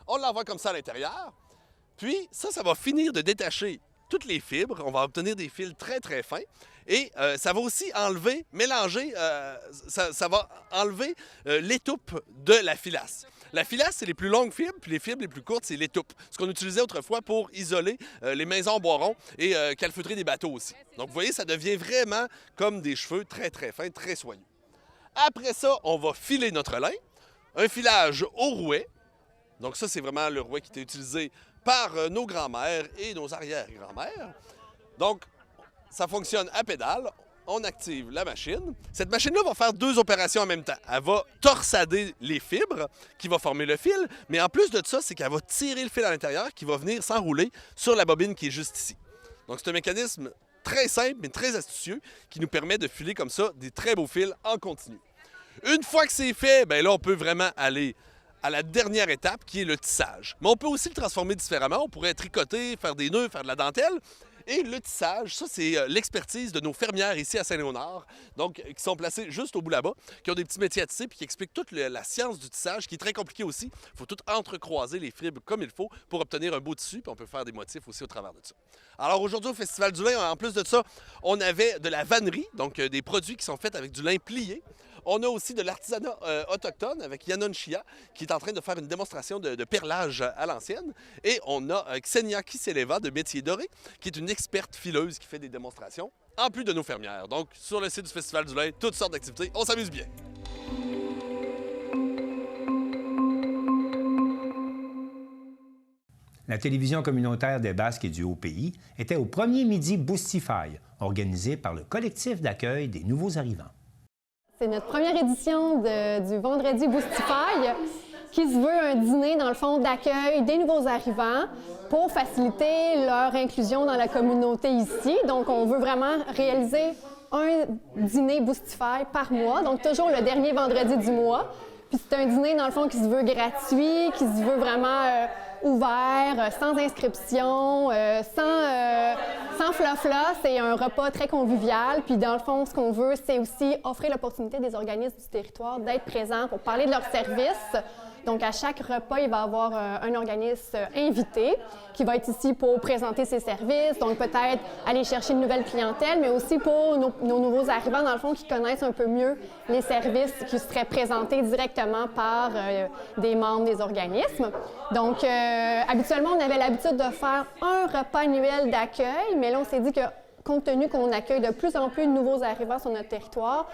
On l'envoie comme ça à l'intérieur. Puis, ça va finir de détacher toutes les fibres. On va obtenir des fils très, très fins. Et ça va aussi enlever, mélanger, ça va enlever l'étoupe de la filasse. La filasse, c'est les plus longues fibres, puis les fibres les plus courtes, c'est l'étoupe. Ce qu'on utilisait autrefois pour isoler les maisons en bois rond et calfeutrer des bateaux aussi. Donc, vous voyez, ça devient vraiment comme des cheveux très, très fins, très soyeux. Après ça, on va filer notre lin. Un filage au rouet. Donc, ça, c'est vraiment le rouet qui était utilisé par nos grands-mères et nos arrière-grands-mères. Donc, ça fonctionne à pédale. On active la machine. Cette machine-là va faire deux opérations en même temps. Elle va torsader les fibres qui vont former le fil, mais en plus de ça, c'est qu'elle va tirer le fil à l'intérieur qui va venir s'enrouler sur la bobine qui est juste ici. Donc, c'est un mécanisme très simple, mais très astucieux, qui nous permet de filer comme ça des très beaux fils en continu. Une fois que c'est fait, bien là, on peut vraiment aller à la dernière étape, qui est le tissage. Mais on peut aussi le transformer différemment. On pourrait tricoter, faire des nœuds, faire de la dentelle. Et le tissage, ça, c'est l'expertise de nos fermières ici à Saint-Léonard, donc qui sont placées juste au bout là-bas, qui ont des petits métiers à tisser, puis qui expliquent toute la science du tissage, qui est très compliqué aussi. Il faut tout entrecroiser les fibres comme il faut pour obtenir un beau tissu, puis on peut faire des motifs aussi au travers de ça. Alors aujourd'hui, au Festival du lin, en plus de ça, on avait de la vannerie, donc des produits qui sont faits avec du lin plié. On a aussi de l'artisanat autochtone avec Yannon Chia qui est en train de faire une démonstration de perlage à l'ancienne. Et on a Ksenia Kiseleva de Métier Doré qui est une experte fileuse qui fait des démonstrations, en plus de nos fermières. Donc, sur le site du Festival du lin, toutes sortes d'activités. On s'amuse bien. La télévision communautaire des Basques et du Haut-Pays était au premier midi Boostify, organisé par le collectif d'accueil des nouveaux arrivants. C'est notre première édition du Vendredi Boostify qui se veut un dîner, dans le fond, d'accueil des nouveaux arrivants pour faciliter leur inclusion dans la communauté ici. Donc, on veut vraiment réaliser un dîner Boostify par mois, donc toujours le dernier vendredi du mois. Puis c'est un dîner, dans le fond, qui se veut gratuit, qui se veut vraiment ouvert, sans inscription, sans flafla. C'est un repas très convivial. Puis dans le fond, ce qu'on veut, c'est aussi offrir l'opportunité des organismes du territoire d'être présents pour parler de leurs services. Donc, à chaque repas, il va y avoir un organisme invité qui va être ici pour présenter ses services, donc peut-être aller chercher une nouvelle clientèle, mais aussi pour nos nouveaux arrivants, dans le fond, qui connaissent un peu mieux les services qui seraient présentés directement par des membres des organismes. Donc, habituellement, on avait l'habitude de faire un repas annuel d'accueil, mais là, on s'est dit que compte tenu qu'on accueille de plus en plus de nouveaux arrivants sur notre territoire,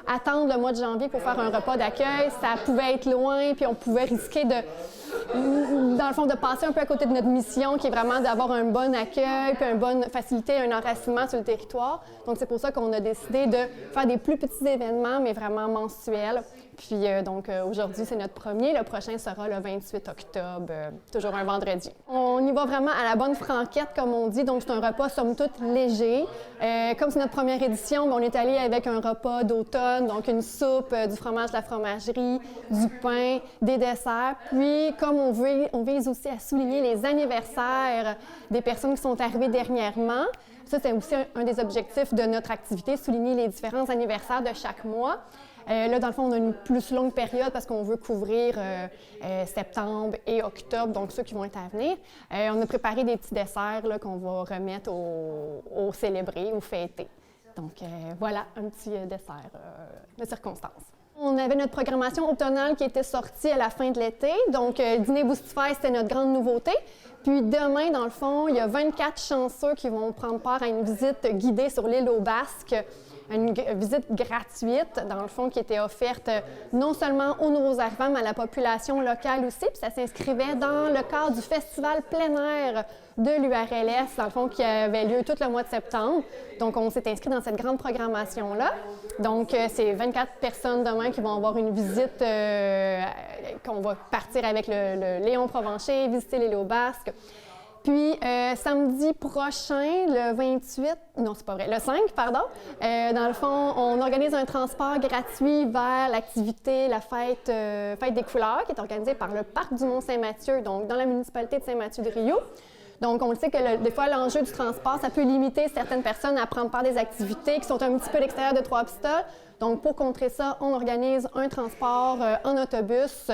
attendre le mois de janvier pour faire un repas d'accueil, ça pouvait être loin, puis on pouvait risquer dans le fond, de passer un peu à côté de notre mission, qui est vraiment d'avoir un bon accueil, puis faciliter un enracinement sur le territoire. Donc, c'est pour ça qu'on a décidé de faire des plus petits événements, mais vraiment mensuels. Puis, donc, aujourd'hui, c'est notre premier. Le prochain sera le 28 octobre, toujours un vendredi. On y va vraiment à la bonne franquette, comme on dit. Donc, c'est un repas, somme toute, léger. Comme c'est notre première édition, on est allé avec un repas d'automne, donc une soupe, du fromage de la fromagerie, du pain, des desserts. Puis, comme on vise aussi à souligner les anniversaires des personnes qui sont arrivées dernièrement. Ça, c'est aussi un des objectifs de notre activité, souligner les différents anniversaires de chaque mois. Là, dans le fond, on a une plus longue période parce qu'on veut couvrir septembre et octobre, donc ceux qui vont être à venir. On a préparé des petits desserts là, qu'on va remettre aux célébrés, aux fêtés. Donc, voilà un petit dessert de circonstance. On avait notre programmation automnale qui était sortie à la fin de l'été. Donc, le dîner Boostify, c'était notre grande nouveauté. Puis demain, dans le fond, il y a 24 chanceux qui vont prendre part à une visite guidée sur l'île aux Basques, une visite gratuite, dans le fond, qui était offerte non seulement aux nouveaux arrivants, mais à la population locale aussi. Puis ça s'inscrivait dans le cadre du festival plein air de l'URLS, dans le fond, qui avait lieu tout le mois de septembre. Donc, on s'est inscrit dans cette grande programmation-là. Donc, c'est 24 personnes demain qui vont avoir une visite, qu'on va partir avec le Léon Provencher, visiter l'île aux Basques. Puis, samedi prochain, le 28, non, c'est pas vrai, le 5, pardon, dans le fond, on organise un transport gratuit vers l'activité, la fête des couleurs, qui est organisée par le Parc du Mont-Saint-Mathieu, donc dans la municipalité de Saint-Mathieu-de-Riou. Donc, on le sait que des fois, l'enjeu du transport, ça peut limiter certaines personnes à prendre part des activités qui sont un petit peu à l'extérieur de Trois-Pistoles. Donc, pour contrer ça, on organise un transport en autobus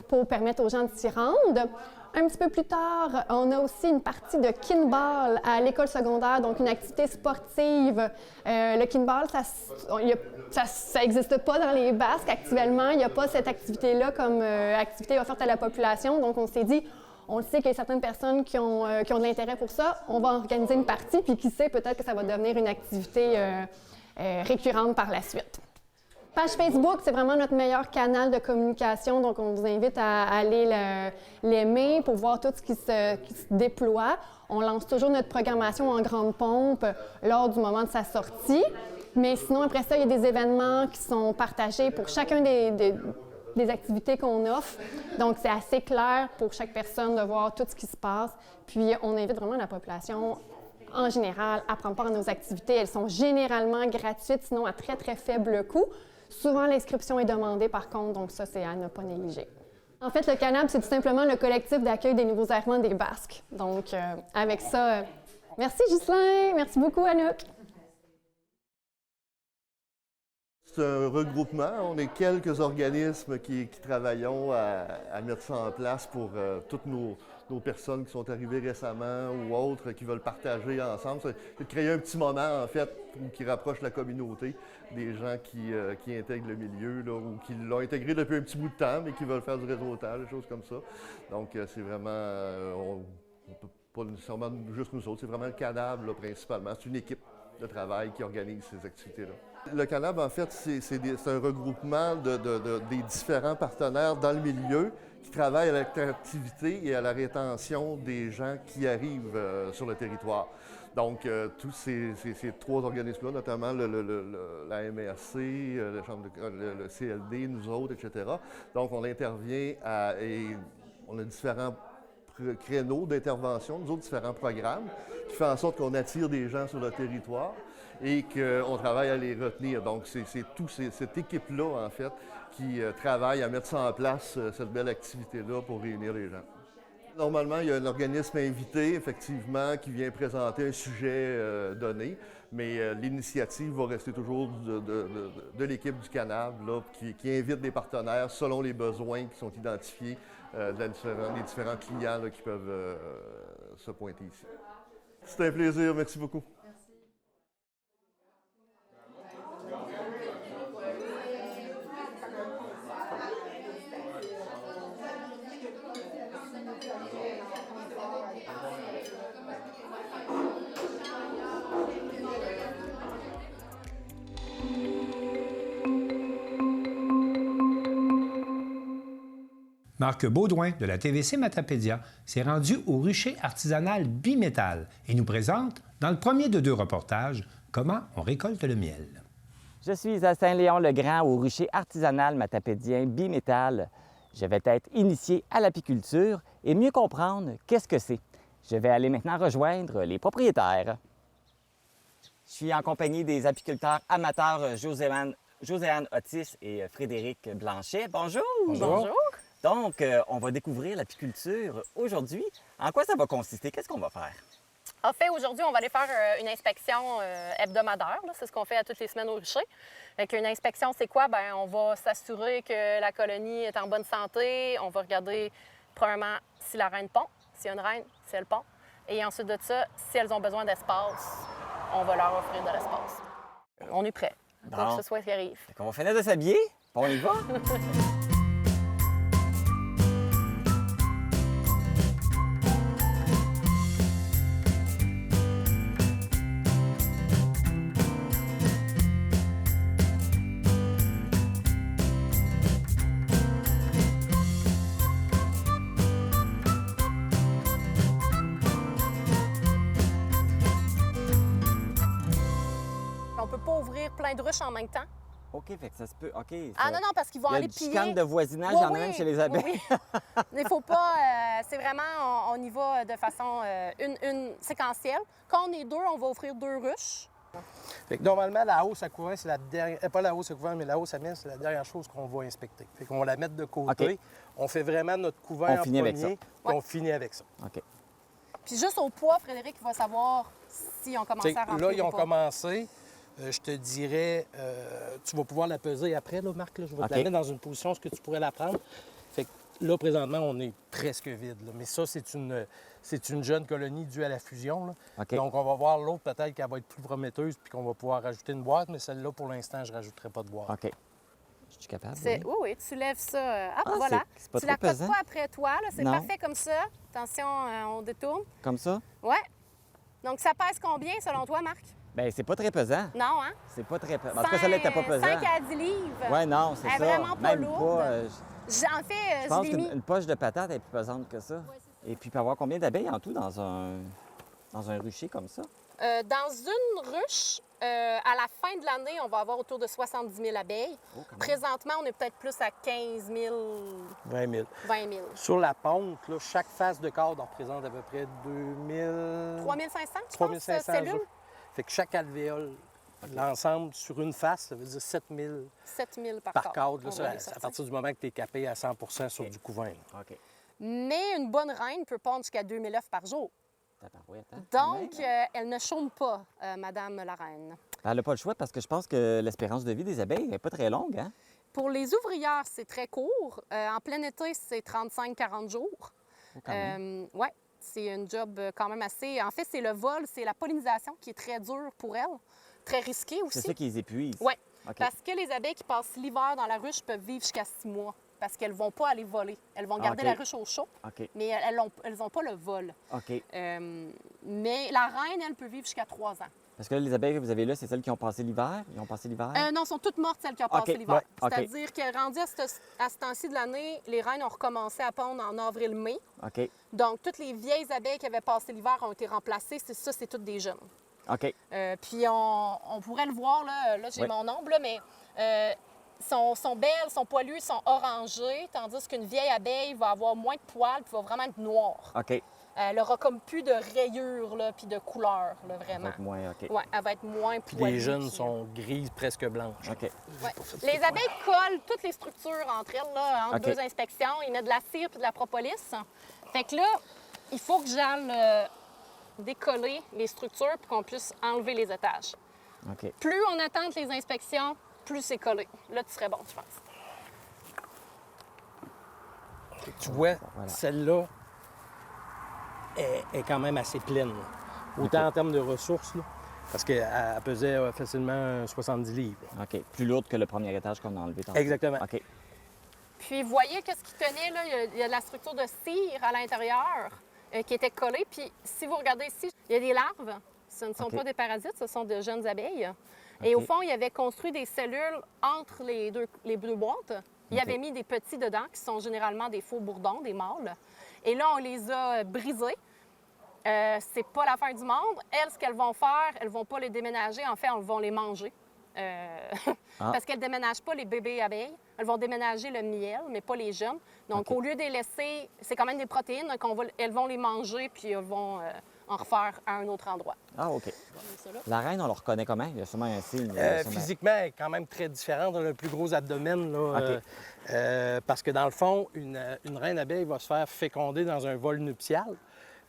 pour permettre aux gens de s'y rendre. Un petit peu plus tard, on a aussi une partie de kinball à l'école secondaire, donc une activité sportive. Le kinball, ça n'existe pas dans les Basques actuellement. Il n'y a pas cette activité-là comme activité offerte à la population. Donc, on s'est dit, on le sait qu'il y a certaines personnes qui ont de l'intérêt pour ça. On va organiser une partie, puis qui sait, peut-être que ça va devenir une activité récurrente par la suite. Page Facebook, c'est vraiment notre meilleur canal de communication, donc on vous invite à aller l'aimer pour voir tout ce qui se déploie. On lance toujours notre programmation en grande pompe lors du moment de sa sortie, mais sinon, après ça, il y a des événements qui sont partagés pour chacun des activités qu'on offre. Donc, c'est assez clair pour chaque personne de voir tout ce qui se passe. Puis, on invite vraiment la population en général à prendre part à nos activités. Elles sont généralement gratuites, sinon à très, très faible coût. Souvent, l'inscription est demandée, par contre, donc ça, c'est à ne pas négliger. En fait, le CANAB, c'est tout simplement le collectif d'accueil des nouveaux arrivants des Basques. Donc, avec ça, merci Ghislain, merci beaucoup Anouk. C'est un regroupement. On est quelques organismes qui travaillons à mettre ça en place pour toutes nos personnes qui sont arrivées récemment ou autres qui veulent partager ensemble. C'est de créer un petit moment, en fait, qui rapproche la communauté, des gens qui intègrent le milieu là, ou qui l'ont intégré depuis un petit bout de temps, mais qui veulent faire du réseautage, des choses comme ça. Donc, c'est vraiment... on ne peut pas nécessairement juste nous autres, c'est vraiment le CANAB, là, principalement. C'est une équipe de travail qui organise ces activités-là. Le CANAB, en fait, c'est un regroupement des différents partenaires dans le milieu qui travaillent à l'attractivité et à la rétention des gens qui arrivent sur le territoire. Donc, tous ces trois organismes-là, notamment la MRC, le CLD, nous autres, etc. Donc, on intervient et on a différents créneaux d'intervention, nous autres, différents programmes, qui font en sorte qu'on attire des gens sur le territoire et qu'on travaille à les retenir. Donc, c'est cette équipe-là, en fait, qui travaille à mettre ça en place, cette belle activité-là, pour réunir les gens. Normalement, il y a un organisme invité, effectivement, qui vient présenter un sujet donné, mais l'initiative va rester toujours de l'équipe du CANAB, là, qui invite des partenaires selon les besoins qui sont identifiés des différents clients là, qui peuvent se pointer ici. C'est un plaisir, merci beaucoup. Marc Baudouin de la TVC Matapédia s'est rendu au rucher artisanal Bimétal et nous présente, dans le premier de 2 reportages, comment on récolte le miel. Je suis à Saint-Léon-le-Grand au rucher artisanal matapédien Bimétal. Je vais être initié à l'apiculture et mieux comprendre qu'est-ce que c'est. Je vais aller maintenant rejoindre les propriétaires. Je suis en compagnie des apiculteurs amateurs Joséanne Otis et Frédéric Blanchet. Bonjour! Bonjour! Donc, on va découvrir l'apiculture aujourd'hui. En quoi ça va consister? Qu'est-ce qu'on va faire? En fait, aujourd'hui, on va aller faire une inspection hebdomadaire. C'est ce qu'on fait à toutes les semaines au rucher. Avec une inspection, c'est quoi? Bien, on va s'assurer que la colonie est en bonne santé. On va regarder, premièrement, si la reine pond. S'il y a une reine, si elle pond. Et ensuite de ça, si elles ont besoin d'espace, on va leur offrir de l'espace. On est prêt. Quoi que ce soit qui arrive. On va finir de s'habiller, puis on y va. plein de ruches en même temps. OK, fait que ça se peut. OK. Ah non, parce qu'ils vont aller piller. Il y piller. a du chicane de voisinage, il y en a même chez les abeilles. Oui. Il ne faut pas... c'est vraiment, on y va de façon une séquentielle. Quand on est deux, on va offrir 2 ruches. Fait que normalement, la hausse à couvert, c'est la dernière... pas la hausse à couvert, mais la hausse à miel, c'est la dernière chose qu'on va inspecter. Fait qu'on va la mettre de côté. OK. On fait vraiment notre couvert On finit avec premier, ça. puis on finit avec ça. OK. Puis juste au poids, Frédéric, il va savoir si on commence à remplir Là, ils ont ou pas. commencé. Je te dirais, tu vas pouvoir la peser après, là, Marc. Là. Je vais te la mettre dans une position où tu pourrais la prendre. Fait que là, présentement, on est presque vide. Là. Mais ça, c'est une jeune colonie due à la fusion. Là. OK. Donc, on va voir l'autre, peut-être qu'elle va être plus prometteuse puis qu'on va pouvoir rajouter une boîte. Mais celle-là, pour l'instant, je ne rajouterai pas de boîte. OK. Je suis capable? Oui, tu lèves ça. Voilà. C'est pas tu trop la cotes pesant. pas après toi. C'est Non. parfait comme ça. Attention, on détourne. Comme ça? Ouais. Donc, ça pèse combien, selon toi, Marc? Bien, c'est pas très pesant. Non, hein? C'est pas très pesant. En tout cas, celle-là n'était pas pesant. 5 à 10 livres. Oui, non, c'est ça. Elle est vraiment pas Même lourde. pas, En fait, je pense je l'ai mis... qu'une poche de patate est plus pesante que ça. Et puis, il peut y avoir combien d'abeilles en tout dans un rucher comme ça? Dans une ruche, à la fin de l'année, on va avoir autour de 70 000 abeilles. Présentement, on est peut-être plus à 15 000... 20 000. 20 000. Sur la ponte, là, chaque face de cadre représente à peu près 3 500, tu 3 penses, 500 cellules? œufs. Fait que chaque alvéole, l'ensemble sur une face, ça veut dire 7 000 7 000 par cadre. cadre. Là, ça, à partir du moment que tu es capé à 100 sur du couvain. OK. Mais une bonne reine peut pondre jusqu'à 2 000 œufs par jour. Hein? Donc, elle ne chôme pas, Madame la reine. Elle n'a pas le choix parce que je pense que l'espérance de vie des abeilles n'est pas très longue, hein? Pour les ouvrières, c'est très court. En plein été, c'est 35-40 jours. Oui, c'est une job quand même assez... En fait, c'est le vol, c'est la pollinisation qui est très dure pour elles, très risquée aussi. C'est ça qui les épuise? Oui, OK. parce que les abeilles qui passent l'hiver dans la ruche peuvent vivre jusqu'à 6 mois parce qu'elles ne vont pas aller voler. Elles vont garder la ruche au chaud, mais elles n'ont pas le vol. OK. Mais la reine, elle peut vivre jusqu'à 3 ans. Parce que là, les abeilles que vous avez là, c'est celles qui ont passé l'hiver? Ils ont passé l'hiver? Non, sont toutes mortes, celles qui ont passé l'hiver. Ouais, OK. C'est-à-dire que rendu à ce temps-ci de l'année, les reines ont recommencé à pondre en avril-mai. OK. Donc, toutes les vieilles abeilles qui avaient passé l'hiver ont été remplacées. C'est toutes des jeunes. OK. Puis on pourrait le voir, là j'ai mon ombre, là, mais sont belles, sont poilues, sont orangées, tandis qu'une vieille abeille va avoir moins de poils puis va vraiment être noire. OK. Elle n'aura comme plus de rayures puis de couleurs, là, vraiment. Elle va être moins, OK. Ouais, elle va être moins Puis poilue. les jeunes sont grises, presque blanches. OK. Ouais. Les abeilles collent toutes les structures entre elles, là, entre deux inspections. Ils mettent de la cire et de la propolis. Fait que là, il faut que j'aille décoller les structures pour qu'on puisse enlever les étages. OK. Plus on attend les inspections, plus c'est collé. Là, tu serais bon, je pense. Fait que tu vois, celle-là est quand même assez pleine. Là. Autant en termes de ressources, là, parce qu'elle pesait facilement 70 livres. OK. Plus lourde que le premier étage qu'on a enlevé tantôt. Exactement. OK. Puis, vous voyez qu'est-ce qui tenait, là? Il y a de la structure de cire à l'intérieur qui était collée. Puis, si vous regardez ici, il y a des larves. Ce ne sont pas des parasites, ce sont de jeunes abeilles. Et au fond, il avait construit des cellules entre les deux boîtes. Il avait mis des petits dedans, qui sont généralement des faux bourdons, des mâles. Et là, on les a brisés. C'est pas la fin du monde. Elles, ce qu'elles vont faire, elles vont pas les déménager. En fait, elles vont les manger. Parce qu'elles ne déménagent pas les bébés abeilles. Elles vont déménager le miel, mais pas les jeunes. Donc, au lieu de les laisser, c'est quand même des protéines. Donc, elles vont les manger, puis elles vont en refaire à un autre endroit. Ah, OK. La reine, on le reconnaît comment? Il y a sûrement un signe. Physiquement, elle est quand même très différente. Elle a un plus gros abdomen. Là, parce que dans le fond, une reine abeille va se faire féconder dans un vol nuptial.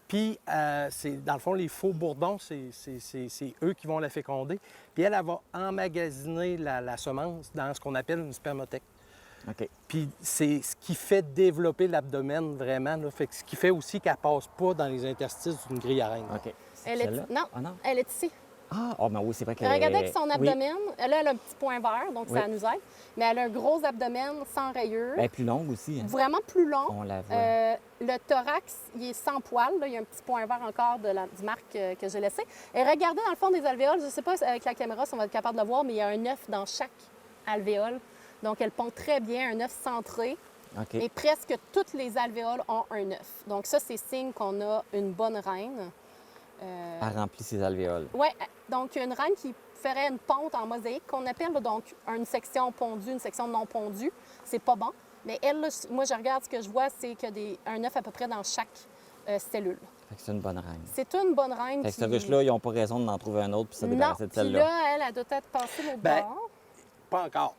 Puis, dans le fond, les faux bourdons, c'est eux qui vont la féconder. Puis, elle va emmagasiner la semence dans ce qu'on appelle une spermothèque. OK. Puis, c'est ce qui fait développer l'abdomen vraiment. Là. Fait que ce qui fait aussi qu'elle ne passe pas dans les interstices d'une grille à reine. OK. Elle est... Non, elle est ici. Ah, oh, mais oui, c'est vrai qu'elle Regardez avec son abdomen. Oui. Elle a un petit point vert, donc ça nous aide. Mais elle a un gros abdomen sans rayures. Elle est plus longue aussi. Hein? Vraiment plus long. On la voit. Le thorax, il est sans poils. Là. Il y a un petit point vert encore du marque que j'ai laissé. Et regardez dans le fond des alvéoles. Je ne sais pas avec la caméra si on va être capable de le voir, mais il y a un œuf dans chaque alvéole. Donc, elle pond très bien, un œuf centré. Okay. Et presque toutes les alvéoles ont un œuf. Donc, ça, c'est signe qu'on a une bonne reine. Elle remplit ses alvéoles. Oui, donc une reine qui ferait une ponte en mosaïque qu'on appelle, là, donc une section pondue, une section non pondue. C'est pas bon. Mais elle, là, moi, je regarde, ce que je vois, c'est qu'il y a un œuf à peu près dans chaque cellule. Fait que c'est une bonne reine. C'est une bonne reine. Fait que cette ruche-là, ils n'ont pas raison d'en trouver un autre puis se débarrasser de celle-là. Puis là, elle doit être passée l'autre bord. Pas encore.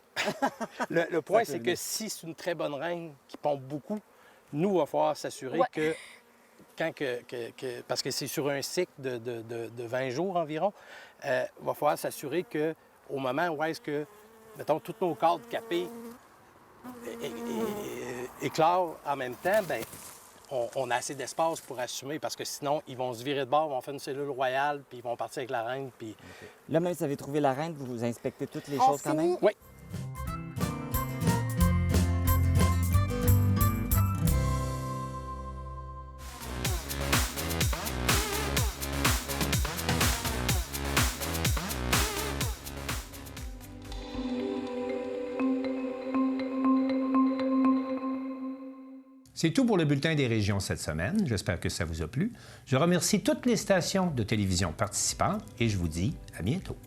le point, c'est que si c'est une très bonne reine qui pompe beaucoup, nous, il va falloir s'assurer que parce que c'est sur un cycle de 20 jours environ, il va falloir s'assurer qu'au moment où est-ce que, mettons, toutes nos cadres capées éclorent en même temps, bien, on a assez d'espace pour assumer, parce que sinon, ils vont se virer de bord, ils vont faire une cellule royale, puis ils vont partir avec la reine. Puis... Là, même si vous avez trouvé la reine, vous inspectez toutes les choses quand même? Oui. C'est tout pour le Bulletin des régions cette semaine. J'espère que ça vous a plu. Je remercie toutes les stations de télévision participantes et je vous dis à bientôt.